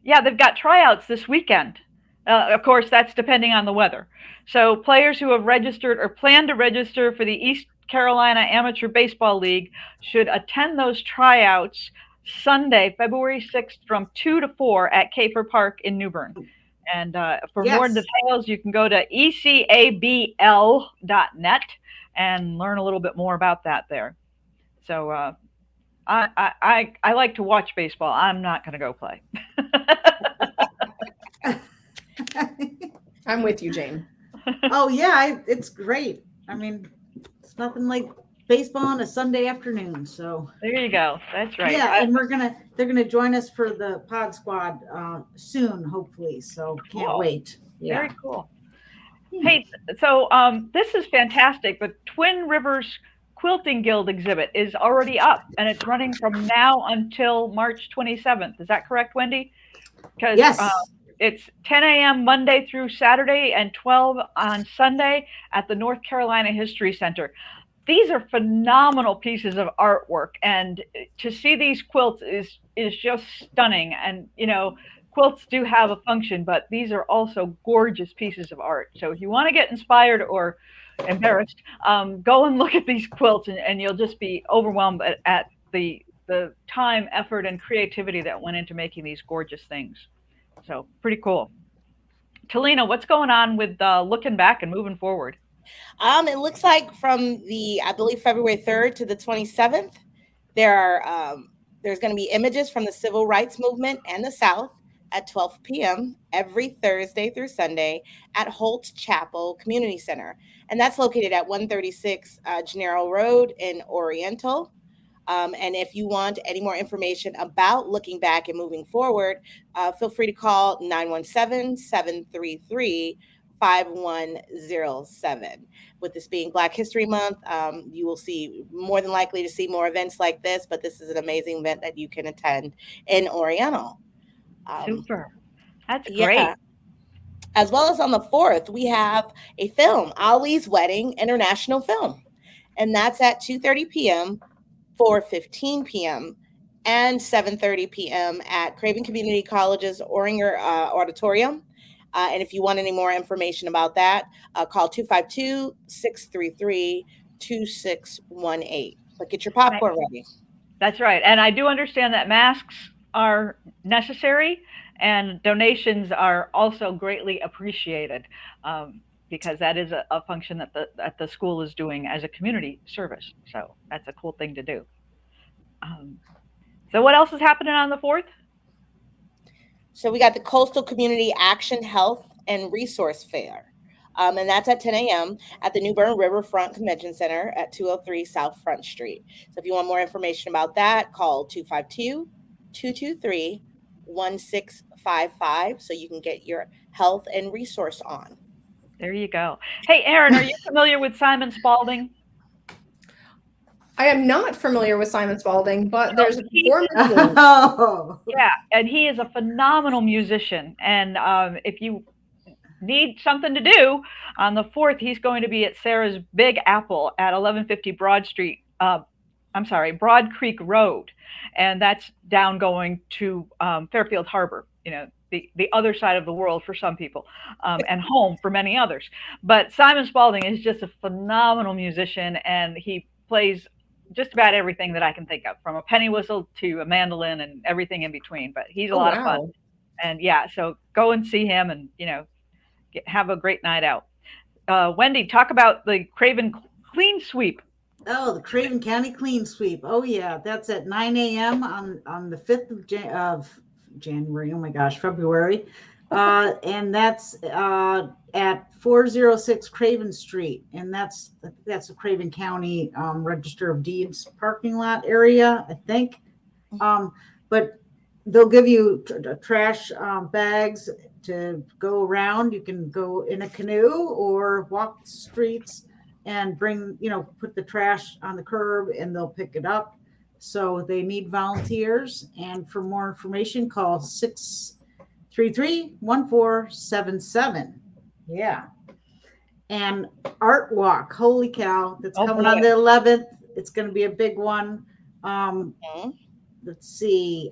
Yeah, they've got tryouts this weekend. Of course, that's depending on the weather. So players who have registered or plan to register for the East Carolina Amateur Baseball League should attend those tryouts Sunday, February 6th from 2 to 4 at Kafer Park in New Bern. And for more details, you can go to ecabl.net and learn a little bit more about that there. So I like to watch baseball. I'm not going to go play. I'm with you, Jane. Oh yeah, it's great. I mean, it's nothing like baseball on a Sunday afternoon. So there you go. That's right. Yeah, and they're gonna join us for the Podsquad soon, hopefully. So can't wait. Yeah. Very cool. Hey, so this is fantastic. The Twin Rivers Quilting Guild exhibit is already up, and it's running from now until March 27th. Is that correct, Wendy? Because yes. It's 10 a.m. Monday through Saturday and 12 on Sunday at the North Carolina History Center. These are phenomenal pieces of artwork, and to see these quilts is just stunning. And quilts do have a function, but these are also gorgeous pieces of art. So if you want to get inspired or embarrassed, go and look at these quilts, and you'll just be overwhelmed at the time, effort, and creativity that went into making these gorgeous things. So pretty cool. Talina, what's going on with looking back and moving forward? It looks like from I believe February 3rd to the 27th, there's going to be images from the civil rights movement and the South at 12 p.m. every Thursday through Sunday at Holt Chapel Community Center. And that's located at 136 Gennaro Road in Oriental. And if you want any more information about looking back and moving forward, feel free to call 917-733-5107. With this being Black History Month, you will see more than likely to see more events like this, but this is an amazing event that you can attend in Oriental. Super. That's great. As well as on the 4th, we have a film, Ali's Wedding International Film. And that's at 2:30 p.m., 4:15 p.m., and 7:30 p.m. at Craven Community College's Oringer Auditorium. And if you want any more information about that, call 252-633-2618. But get your popcorn ready. That's right. And I do understand that masks are necessary and donations are also greatly appreciated because that is a function that the school is doing as a community service. So that's a cool thing to do. So what else is happening on the 4th? So we got the Coastal Community Action Health and Resource Fair. And that's at 10 a.m. at the New Bern Riverfront Convention Center at 203 South Front Street. So if you want more information about that, call 252-223-1655 so you can get your health and resource on. There you go. Hey, Erin, are you familiar with Simon Spalding? I am not familiar with Simon Spalding, but there's performance. Oh. Yeah, and he is a phenomenal musician. And if you need something to do on the 4th, he's going to be at Sarah's Big Apple at 1150 Broad Creek Road, and that's down going to Fairfield Harbor. the other side of the world for some people, and home for many others. But Simon Spalding is just a phenomenal musician, and he plays just about everything that I can think of, from a penny whistle to a mandolin and everything in between. But he's a lot of fun. And yeah, so go and see him, and have a great night out. Wendy, talk about the Craven Clean Sweep. Oh, the Craven County Clean Sweep. Oh yeah, that's at 9 a.m. on the 5th of January. Oh my gosh, February. And that's at 406 Craven Street, and that's the Craven County Register of Deeds parking lot area, I think. But they'll give you trash bags to go around. You can go in a canoe or walk the streets and bring, put the trash on the curb, and they'll pick it up. So they need volunteers. And for more information, call 633-1477. Yeah. And Art Walk, holy cow, that's coming on the 11th. It's going to be a big one. Let's see.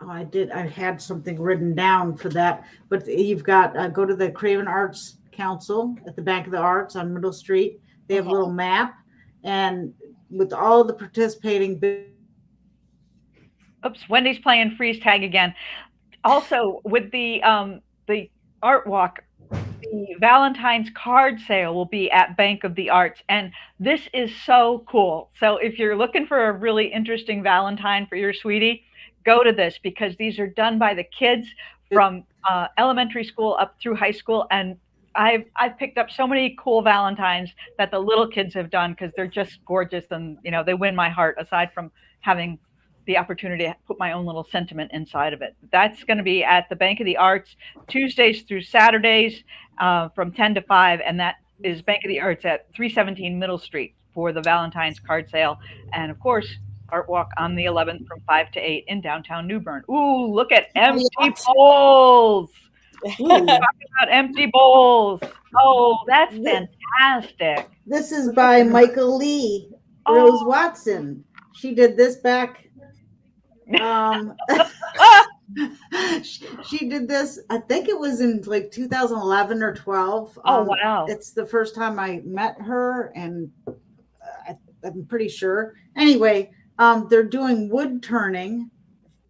I had something written down for that, but you've got, go to the Craven Arts Council at the Bank of the Arts on Middle Street. They have a little map, and with all the participating. Oops, Wendy's playing freeze tag again. Also, with the Art Walk, the Valentine's card sale will be at Bank of the Arts, and this is so cool. So if you're looking for a really interesting Valentine for your sweetie, go to this, because these are done by the kids from elementary school up through high school, and I've picked up so many cool Valentines that the little kids have done, because they're just gorgeous, and they win my heart, aside from having the opportunity to put my own little sentiment inside of it. That's going to be at the Bank of the Arts Tuesdays through Saturdays from 10 to 5, and that is Bank of the Arts at 317 Middle Street for the Valentine's card sale. And of course, Art Walk on the 11th from 5 to 8 in downtown New Bern. Ooh, look at empty bowls. Ooh, talk about empty bowls. Oh, that's fantastic. This is by Michael Lee, Rose Watson. She did this back. She did this, I think it was in like 2011 or 12. Oh, wow. It's the first time I met her, and I'm pretty sure. Anyway, they're doing wood turning.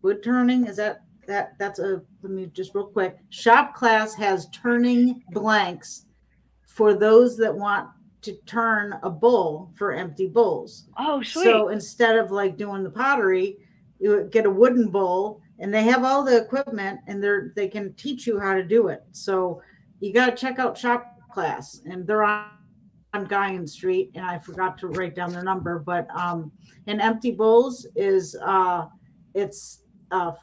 Wood turning, is that's let me just real quick. Shop class has turning blanks for those that want to turn a bowl for empty bowls. Oh, sweet. So instead of like doing the pottery, you get a wooden bowl, and they have all the equipment, and they can teach you how to do it. So you got to check out Shop Class, and they're on Guyan Street, and I forgot to write down their number, but and Empty Bowls is it's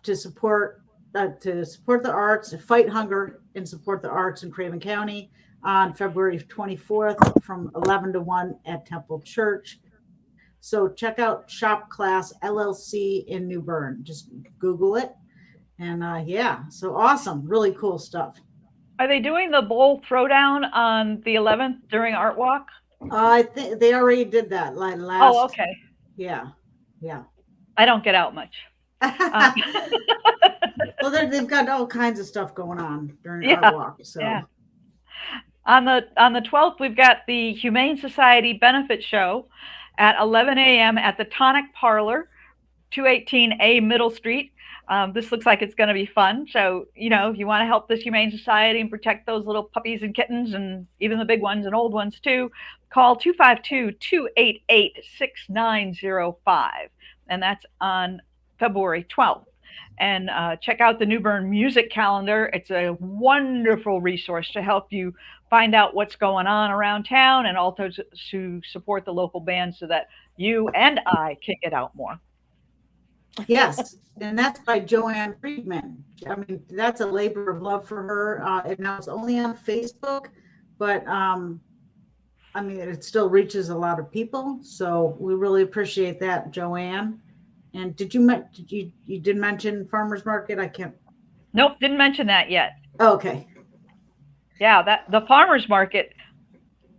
to support the arts, to fight hunger and support the arts in Craven County on February 24th from 11 to 1 at Temple Church. So check out Shop Class LLC in New Bern. Just Google it. And so awesome. Really cool stuff. Are they doing the bowl throwdown on the 11th during Art Walk? I think they already did that last. Oh, okay. Yeah. I don't get out much. Well, they've got all kinds of stuff going on during Art Walk. So. Yeah. On the 12th, we've got the Humane Society Benefit Show at 11 a.m. at the Tonic Parlor, 218A Middle Street. This looks like it's going to be fun. So, if you want to help this Humane Society and protect those little puppies and kittens, and even the big ones and old ones too, call 252-288-6905. And that's on February 12th. And check out the New Bern Music Calendar. It's a wonderful resource to help you find out what's going on around town, and also to support the local bands so that you and I can get out more. Yes, and that's by Joanne Friedman. I mean, that's a labor of love for her. And now it's only on Facebook, but it still reaches a lot of people. So we really appreciate that, Joanne. And you did mention farmers market? I can't. Nope, didn't mention that yet. Okay. Yeah, the farmers market.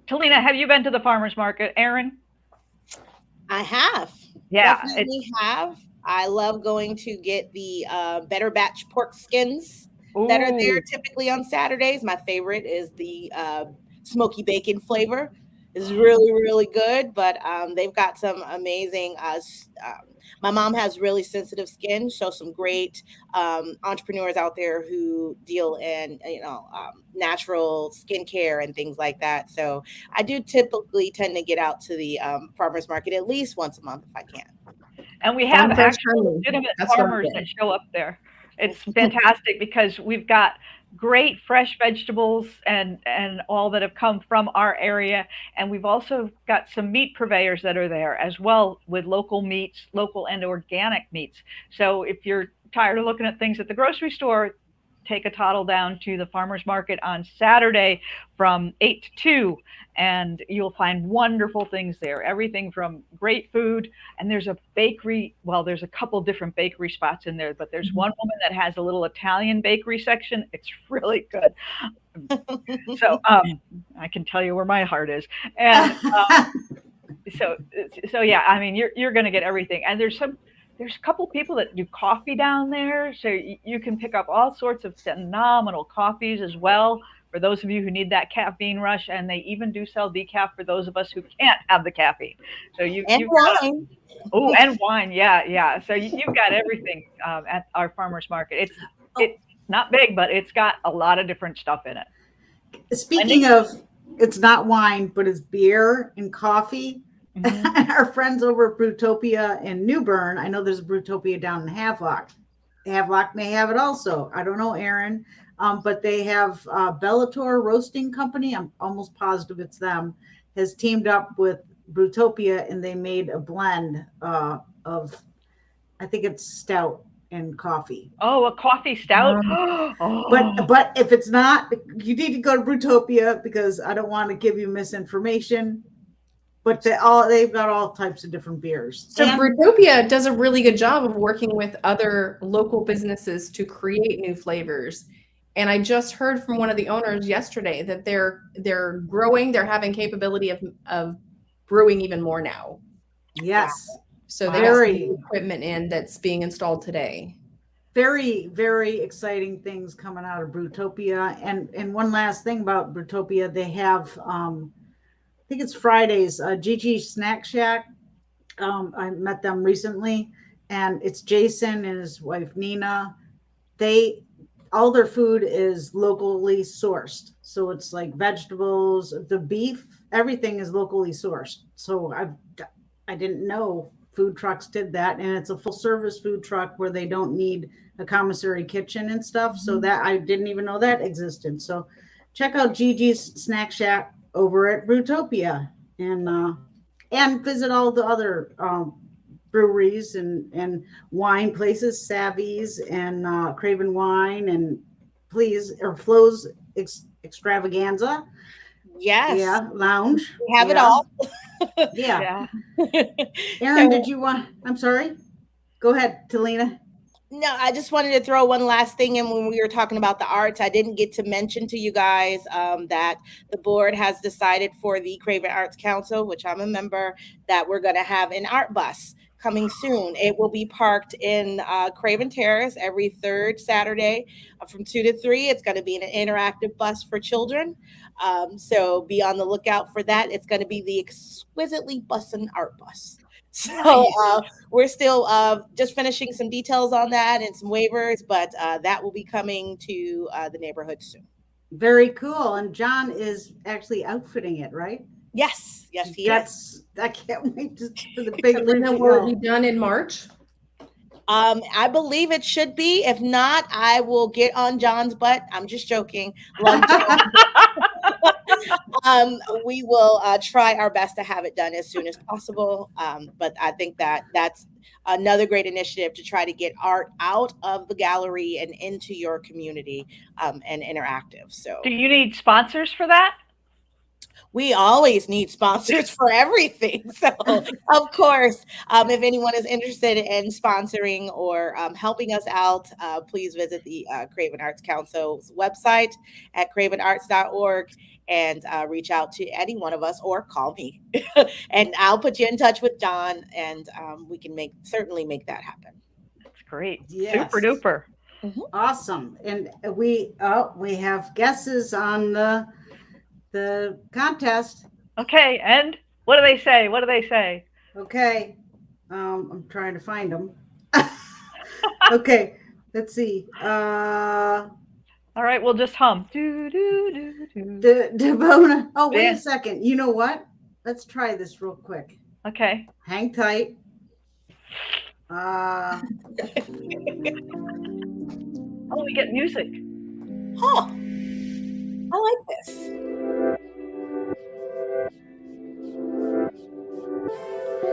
Talina, have you been to the farmers market? Erin? I have. Yeah, definitely have. I love going to get the Better Batch pork skins. that are there Ooh. typically on Saturdays. My favorite is the smoky bacon flavor. It's really, really good, but they've got some amazing. My mom has really sensitive skin, so some great entrepreneurs out there who deal in natural skincare and things like that. So I do typically tend to get out to the farmers market at least once a month if I can. And we have Farm fresh actual honey. legitimate That's what I farmers get. that show up there. It's fantastic because we've got great fresh vegetables and all that have come from our area. And we've also got some meat purveyors that are there as well, with local meats, local and organic meats. So if you're tired of looking at things at the grocery store, take a toddle down to the farmers market on Saturday from 8 to 2, and you'll find wonderful things there. Everything from great food, and there's a bakery. Well, there's a couple different bakery spots in there, but there's one woman that has a little Italian bakery section. It's really good. So I can tell you where my heart is. And so yeah, I mean, you're going to get everything. And there's a couple people that do coffee down there, so you can pick up all sorts of phenomenal coffees as well for those of you who need that caffeine rush. And they even do sell decaf for those of us who can't have the caffeine. So you've wine. Oh, and wine, yeah. So you've got everything at our farmers market. It's not big, but it's got a lot of different stuff in it. Speaking of, it's not wine, but it's beer and coffee. Mhm. Our friends over at Brewtopia in New Bern, I know there's a Brewtopia down in Havelock. Havelock may have it also. I don't know, Erin, but they have Bellator Roasting Company. I'm almost positive it's them. Has teamed up with Brewtopia, and they made a blend of, I think it's stout and coffee. Oh, a coffee stout. Oh. But if it's not, you need to go to Brewtopia because I don't want to give you misinformation. But they've got all types of different beers. So Brewtopia does a really good job of working with other local businesses to create new flavors. And I just heard from one of the owners yesterday that they're growing, they're having capability of brewing even more now. Yes. So they got some equipment in that's being installed today. Very, very exciting things coming out of Brewtopia. And one last thing about Brewtopia, they have I think it's Fridays, Gigi's Snack Shack. I met them recently, and it's Jason and his wife Nina. All their food is locally sourced. So it's like vegetables, the beef, everything is locally sourced. So I didn't know food trucks did that, and it's a full service food truck where they don't need a commissary kitchen and stuff. So that I didn't even know that existed. So check out Gigi's Snack Shack over at Brewtopia, and visit all the other breweries and wine places, Savvy's and Craven Wine, and Flo's Extravaganza. Yes. Yeah, lounge. We have it all. Yeah. Erin, did you want? I'm sorry. Go ahead, Talina. No, I just wanted to throw one last thing in. When we were talking about the arts, I didn't get to mention to you guys that the board has decided for the Craven Arts Council, which I'm a member, that we're going to have an art bus coming soon. It will be parked in Craven Terrace every third Saturday from 2 to 3. It's going to be an interactive bus for children. So be on the lookout for that. It's going to be the exquisitely bussin' art bus. So we're still just finishing some details on that and some waivers, but that will be coming to the neighborhood soon. Very cool. And John is actually outfitting it, right? Yes, he is. I can't wait for the big Will it be done in March? I believe it should be. If not, I will get on John's butt. I'm just joking. We will try our best to have it done as soon as possible. But I think that's another great initiative to try to get art out of the gallery and into your community and interactive. So, do you need sponsors for that? We always need sponsors for everything. So, of course, if anyone is interested in sponsoring or helping us out, please visit the Craven Arts Council's website at cravenarts.org and reach out to any one of us or call me. And I'll put you in touch with John, and we can certainly make that happen. That's great. Yes. Super duper. Awesome. And we have guesses on the contest. Okay, and what do they say? What do they say? Okay. I'm trying to find them. Okay, let's see. All right, we'll just hum. Devona. Oh, wait Yeah. a second. You know what? Let's try this real quick. Okay. Hang tight. Oh, we get music. Huh. I like this.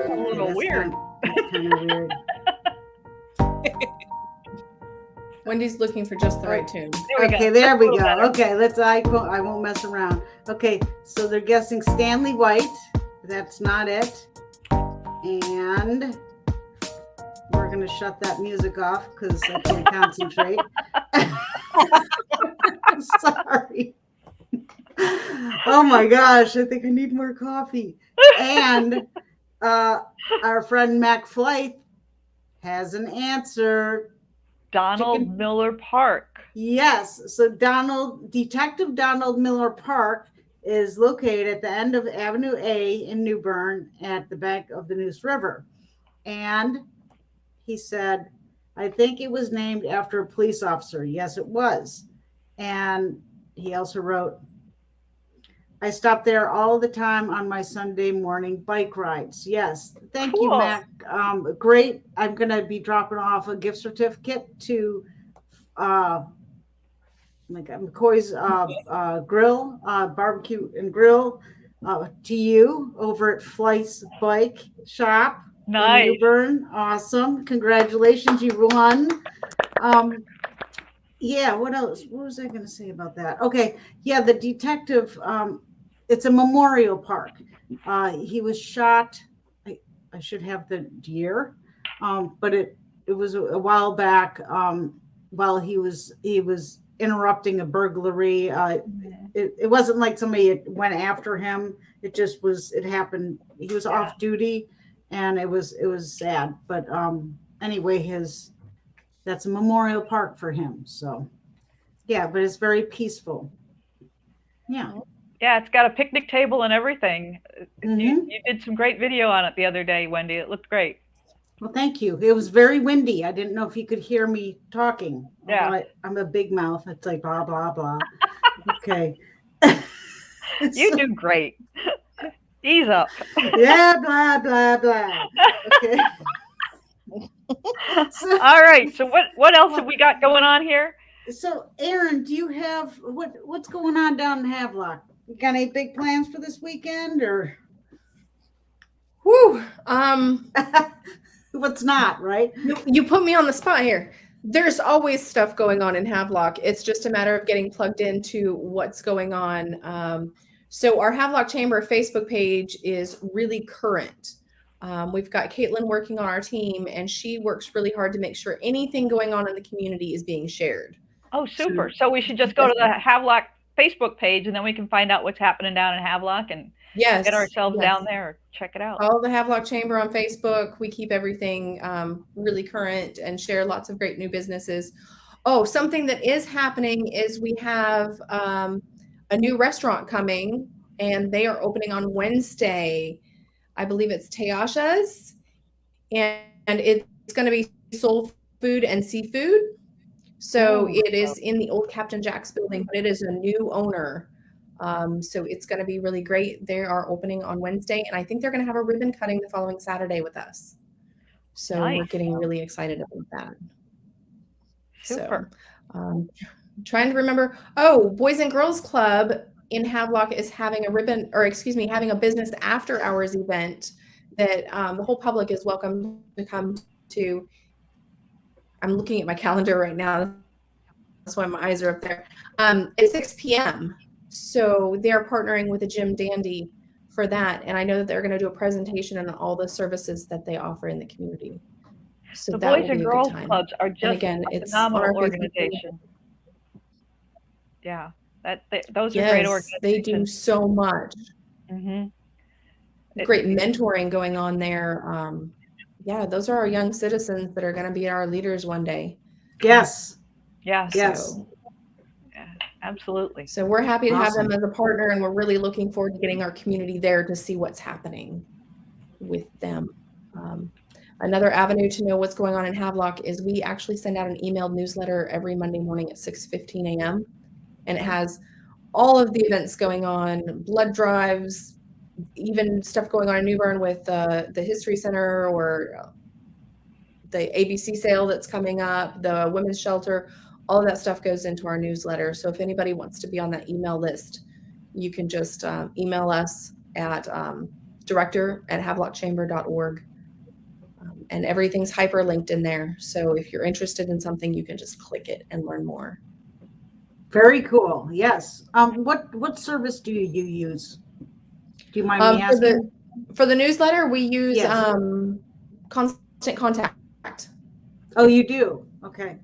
A little That's weird. Kind of weird. Wendy's looking for just the right tune. There we Okay, go. there we That's a go. little better. Okay, I won't mess around. Okay, so they're guessing Stanley White. That's not it. And we're gonna shut that music off because I can't concentrate. I'm sorry. Oh my gosh, I think I need more coffee. And our friend Mac Flight has an answer. Donald Chicken- Miller Park. Yes. So Detective Donald Miller Park is located at the end of Avenue A in New Bern at the bank of the Neuse River. And he said, I think it was named after a police officer. Yes, it was. And he also wrote, I stop there all the time on my Sunday morning bike rides. Yes. Thank you, Cool. Mac. Great. I'm going to be dropping off a gift certificate to McCoy's Grill, Barbecue and Grill to you over at Fleiss Bike Shop in Nice. New Bern. Awesome. Congratulations. You won. Yeah, what else? What was I going to say about that? Okay. Yeah, the detective, it's a memorial park. He was shot. I should have the year, but it was a while back while he was interrupting a burglary. It wasn't like somebody went after him. It just was. It happened. He was off duty, and it was sad. But anyway, that's a memorial park for him. So yeah, but it's very peaceful. Yeah. Yeah, it's got a picnic table and everything. Mhm. You did some great video on it the other day, Wendy. It looked great. Well, thank you. It was very windy. I didn't know if you could hear me talking. Yeah. I'm a big mouth. It's like blah, blah, blah. Okay. You do great. Ease up. Yeah, blah, blah, blah. Okay. All right. So what else have we got going on here? So, Erin, do you have what's going on down in Havelock? You got any big plans for this weekend, or Whew. what's not, right? You put me on the spot here. There's always stuff going on in Havelock. It's just a matter of getting plugged into what's going on. So our Havelock Chamber Facebook page is really current. We've got Caitlin working on our team, and she works really hard to make sure anything going on in the community is being shared. Oh, super. So we should just go to the Havelock Facebook page, and then we can find out what's happening down in Havelock and Yes, get ourselves yes. down there. Check it out. All the Havelock Chamber on Facebook. We keep everything really current and share lots of great new businesses. Oh, something that is happening is we have a new restaurant coming, and they are opening on Wednesday. I believe it's Tayasha's, and it's going to be soul food and seafood. So it is in the old Captain Jack's building, but it is a new owner. So it's going to be really great. They are opening on Wednesday, and I think they're going to have a ribbon cutting the following Saturday with us. So we're Nice. getting really excited about that. Super. So, trying to remember. Oh, Boys and Girls Club in Havelock is having having a business after hours event that the whole public is welcome to come to. I'm looking at my calendar right now. That's why my eyes are up there. At 6 p.m. So they're partnering with a Jim Dandy for that. And I know that they're going to do a presentation on all the services that they offer in the community. So The that Boys will and be a good Girls time. Clubs are just again, a it's on phenomenal our Facebook page. organization. Yeah, those are great Yes, organizations. they do so much. Mm-hmm. Great mentoring going on there. Yeah, those are our young citizens that are going to be our leaders one day. Yes. Yeah. Yes. So, Yeah, absolutely. so we're happy to have Awesome. them as a partner, and we're really looking forward to getting our community there to see what's happening with them. Another avenue to know what's going on in Havelock is we actually send out an emailed newsletter every Monday morning at 6:15 a.m. And it has all of the events going on, blood drives, even stuff going on in New Bern with the History Center or the ABC sale that's coming up, the women's shelter. All of that stuff goes into our newsletter. So if anybody wants to be on that email list, you can just email us at director@havelockchamber.org. And everything's hyperlinked in there. So if you're interested in something, you can just click it and learn more. Very cool. Yes. What service do you use? Do you mind me asking? For the newsletter, we use Yes. Constant Contact. Oh, you do? Okay.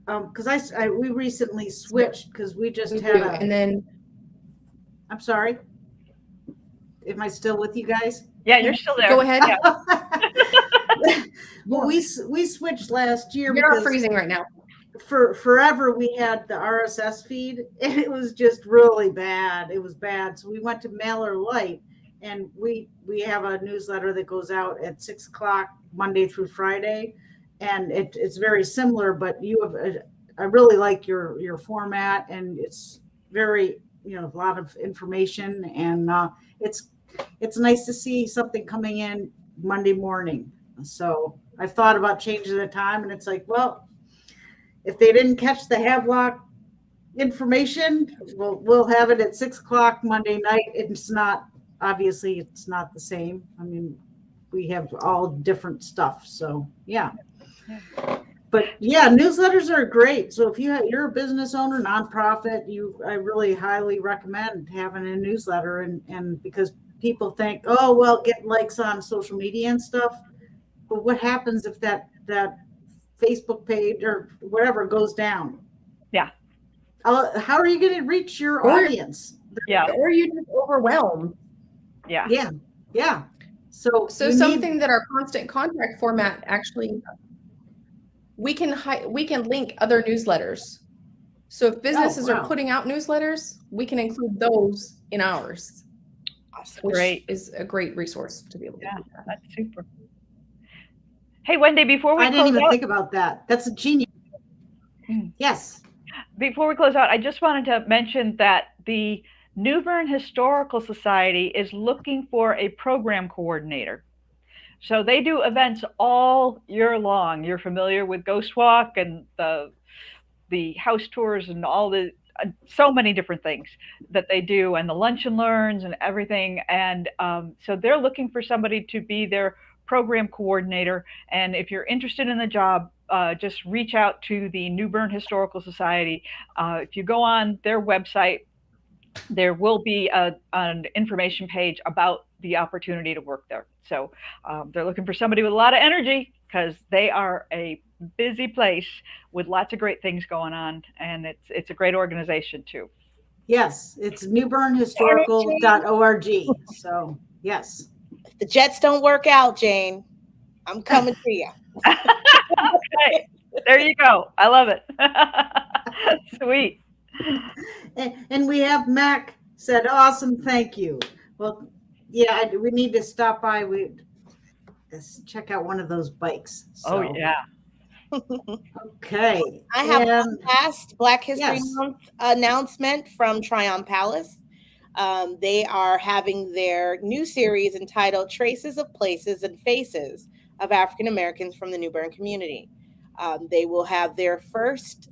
Because we recently switched because we just had a. And then I'm sorry. Am I still with you guys? Yeah, you're still there. go ahead. Yeah. Well, we switched last year You're not because freezing right now. for forever we had the RSS feed and it was just really bad. It was bad. So we went to Mailer Lite, and we have a newsletter that goes out at 6 o'clock Monday through Friday, and it's very similar. But you have I really like your format, and it's very a lot of information, and it's nice to see something coming in Monday morning. So I've thought about changing the time, and it's like, well, if they didn't catch the Havelock information, we'll have it at 6 o'clock Monday night. It's not the same. I mean, we have all different stuff. So yeah. But yeah, newsletters are great. So if you're a business owner, nonprofit, I really highly recommend having a newsletter, and because people think, oh, well, get likes on social media and stuff. But what happens if that Facebook page or whatever goes down? Yeah. How are you going to reach your audience? Yeah. Or you just overwhelm. Yeah. Yeah. Yeah. So something that our Constant Contact format actually, we can link other newsletters. So if businesses are putting out newsletters, we can include those in ours. Awesome. Which Great. is a great resource to be able to do that. That's super. Hey, Wendy, before we I didn't even out, think about that. That's a genius. Yes. Before we close out, I just wanted to mention that the New Bern Historical Society is looking for a program coordinator. So they do events all year long. You're familiar with Ghost Walk and the house tours and all the so many different things that they do, and the lunch and learns and everything. And so they're looking for somebody to be their program coordinator. And if you're interested in the job, just reach out to the New Bern Historical Society. If you go on their website, there will be an information page about the opportunity to work there. So they're looking for somebody with a lot of energy, because they are a busy place with lots of great things going on, and it's a great organization too. Yes, it's newbernhistorical.org. So yes. If the Jets don't work out, Jane, I'm coming to you. Okay, there you go. I love it. Sweet. And we have Mac said, awesome, thank you. Well, yeah, we need to stop by. Let's check out one of those bikes. So. Oh yeah. Okay. I have one last Black History Month announcement from Tryon Palace. They are having their new series entitled Traces of Places and Faces of African Americans from the New Bern Community. They will have their first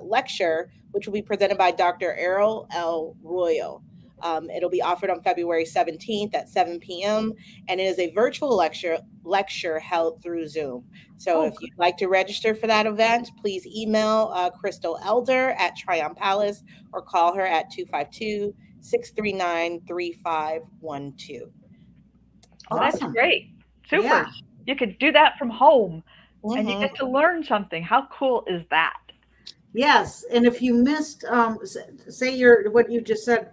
lecture, which will be presented by Dr. Erin L. Royal. It'll be offered on February 17th at 7 p.m. and it is a virtual lecture held through Zoom. So if you'd like to register for that event, please email Crystal Elder at Tryon Palace or call her at 252-639-3512. Oh, that's great. Super. Yeah. You could do that from home and you get to learn something. How cool is that? Yes, and if you missed, say what you just said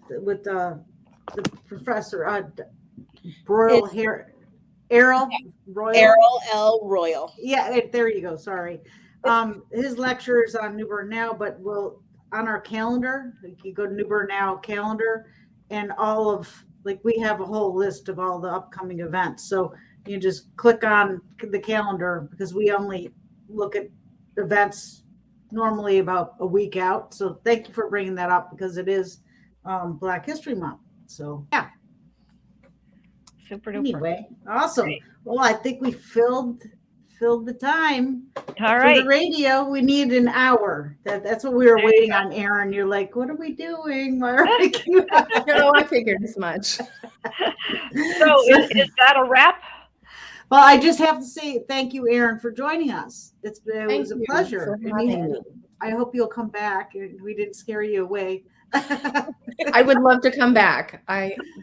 with the professor Errol Royal. Errol L. Royal. Yeah, there you go. Sorry. His lecture is on New Bern Now, but we'll on our calendar. You go to New Bern Now calendar, and all of we have a whole list of all the upcoming events. So you just click on the calendar because we only look at events normally about a week out. So thank you for bringing that up because it is Black History Month. So yeah. Super duper. Anyway, awesome. Great. Well, I think we filled the time. All For right. the radio, we need an hour. That's what we were waiting on, Erin. You're like, what are we doing? Why are we No, I figured as much. So is that a wrap? Well, I just have to say thank you, Erin, for joining us. It Thank was a you pleasure. for having me. I hope you'll come back. We didn't scare you away. I would love to come back.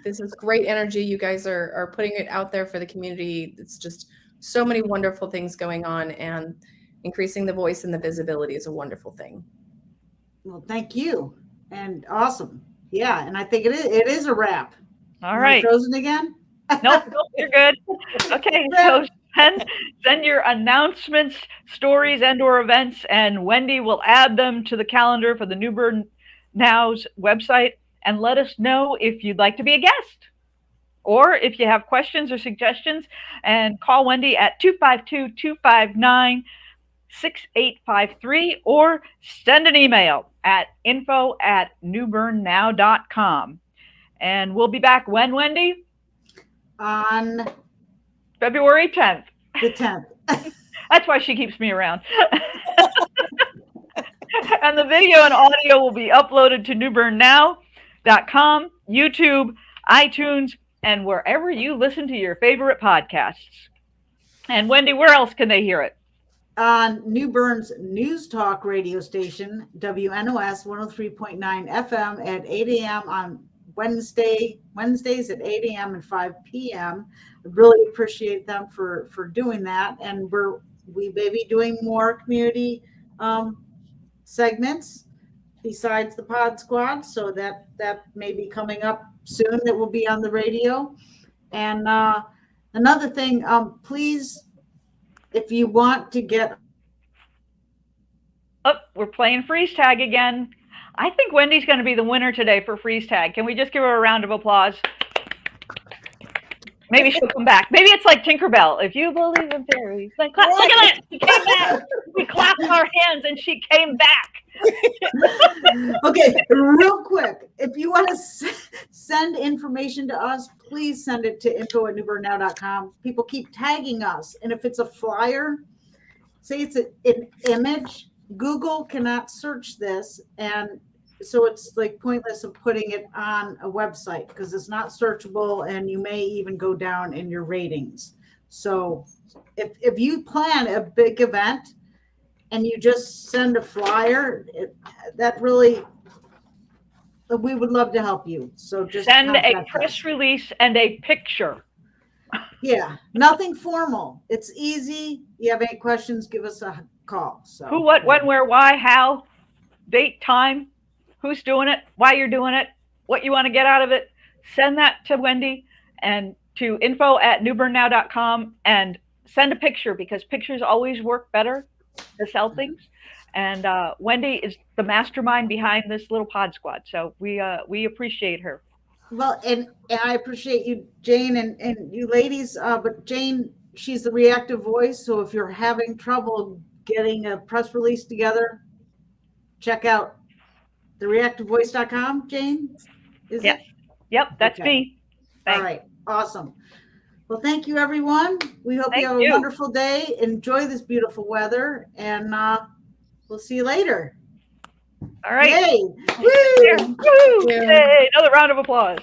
This is great energy. You guys are putting it out there for the community. It's just so many wonderful things going on, and increasing the voice and the visibility is a wonderful thing. Well, thank you. And awesome. Yeah, and I think it is a wrap. All right. Frozen again? Nope, you're good. Okay, so send your announcements, stories, and/or events, and Wendy will add them to the calendar for the New Bern Now's website, and let us know if you'd like to be a guest, or if you have questions or suggestions, and call Wendy at 252-259-6853, or send an email at info@newbernnow.com. And we'll be back when, Wendy? On February 10th. the 10th. That's why she keeps me around. And the video and audio will be uploaded to newbernnow.com, YouTube, iTunes, and wherever you listen to your favorite podcasts. And Wendy, where else can they hear it? On New Bern's News Talk radio station, WNOS 103.9 FM at 8 a.m. on Wednesdays at 8 a.m. and 5 p.m. I really appreciate them for doing that. And we may be doing more community segments besides the Podsquad, so that may be coming up soon. That will be on the radio. And another thing, please, if you want to get we're playing freeze tag again. I think Wendy's going to be the winner today for freeze tag. Can we just give her a round of applause? Maybe she'll come back. Maybe it's like Tinkerbell. If you believe in fairies, then clap. Look at that. She came back. We clapped our hands and she came back. Okay, real quick. If you want to send information to us, please send it to info@newbernnow.com. People keep tagging us. And if it's a flyer, say it's an image, Google cannot search this. And so it's like pointless of putting it on a website because it's not searchable and you may even go down in your ratings. So if you plan a big event and you just send a flyer, we would love to help you. So just send a press release and a picture. Yeah, nothing formal. It's easy. You have any questions, give us a call. So who, what, when, where, why, how, date, time, who's doing it, why you're doing it, what you want to get out of it. Send that to Wendy and to info@newbernnow.com, and send a picture because pictures always work better to sell things. And Wendy is the mastermind behind this little Podsquad. So we appreciate her. Well, and I appreciate you, Jane, and you ladies. But Jane, she's the reactive voice. So if you're having trouble getting a press release together, check out thereactivevoice.com. Jane, is Yes. it? Yep, that's Okay. me. Thanks. All right, awesome. Well, thank you, everyone. We hope Thank you have you. a wonderful day. Enjoy this beautiful weather, and we'll see you later. All right. Yay! There. Woo! Yay! Another round of applause.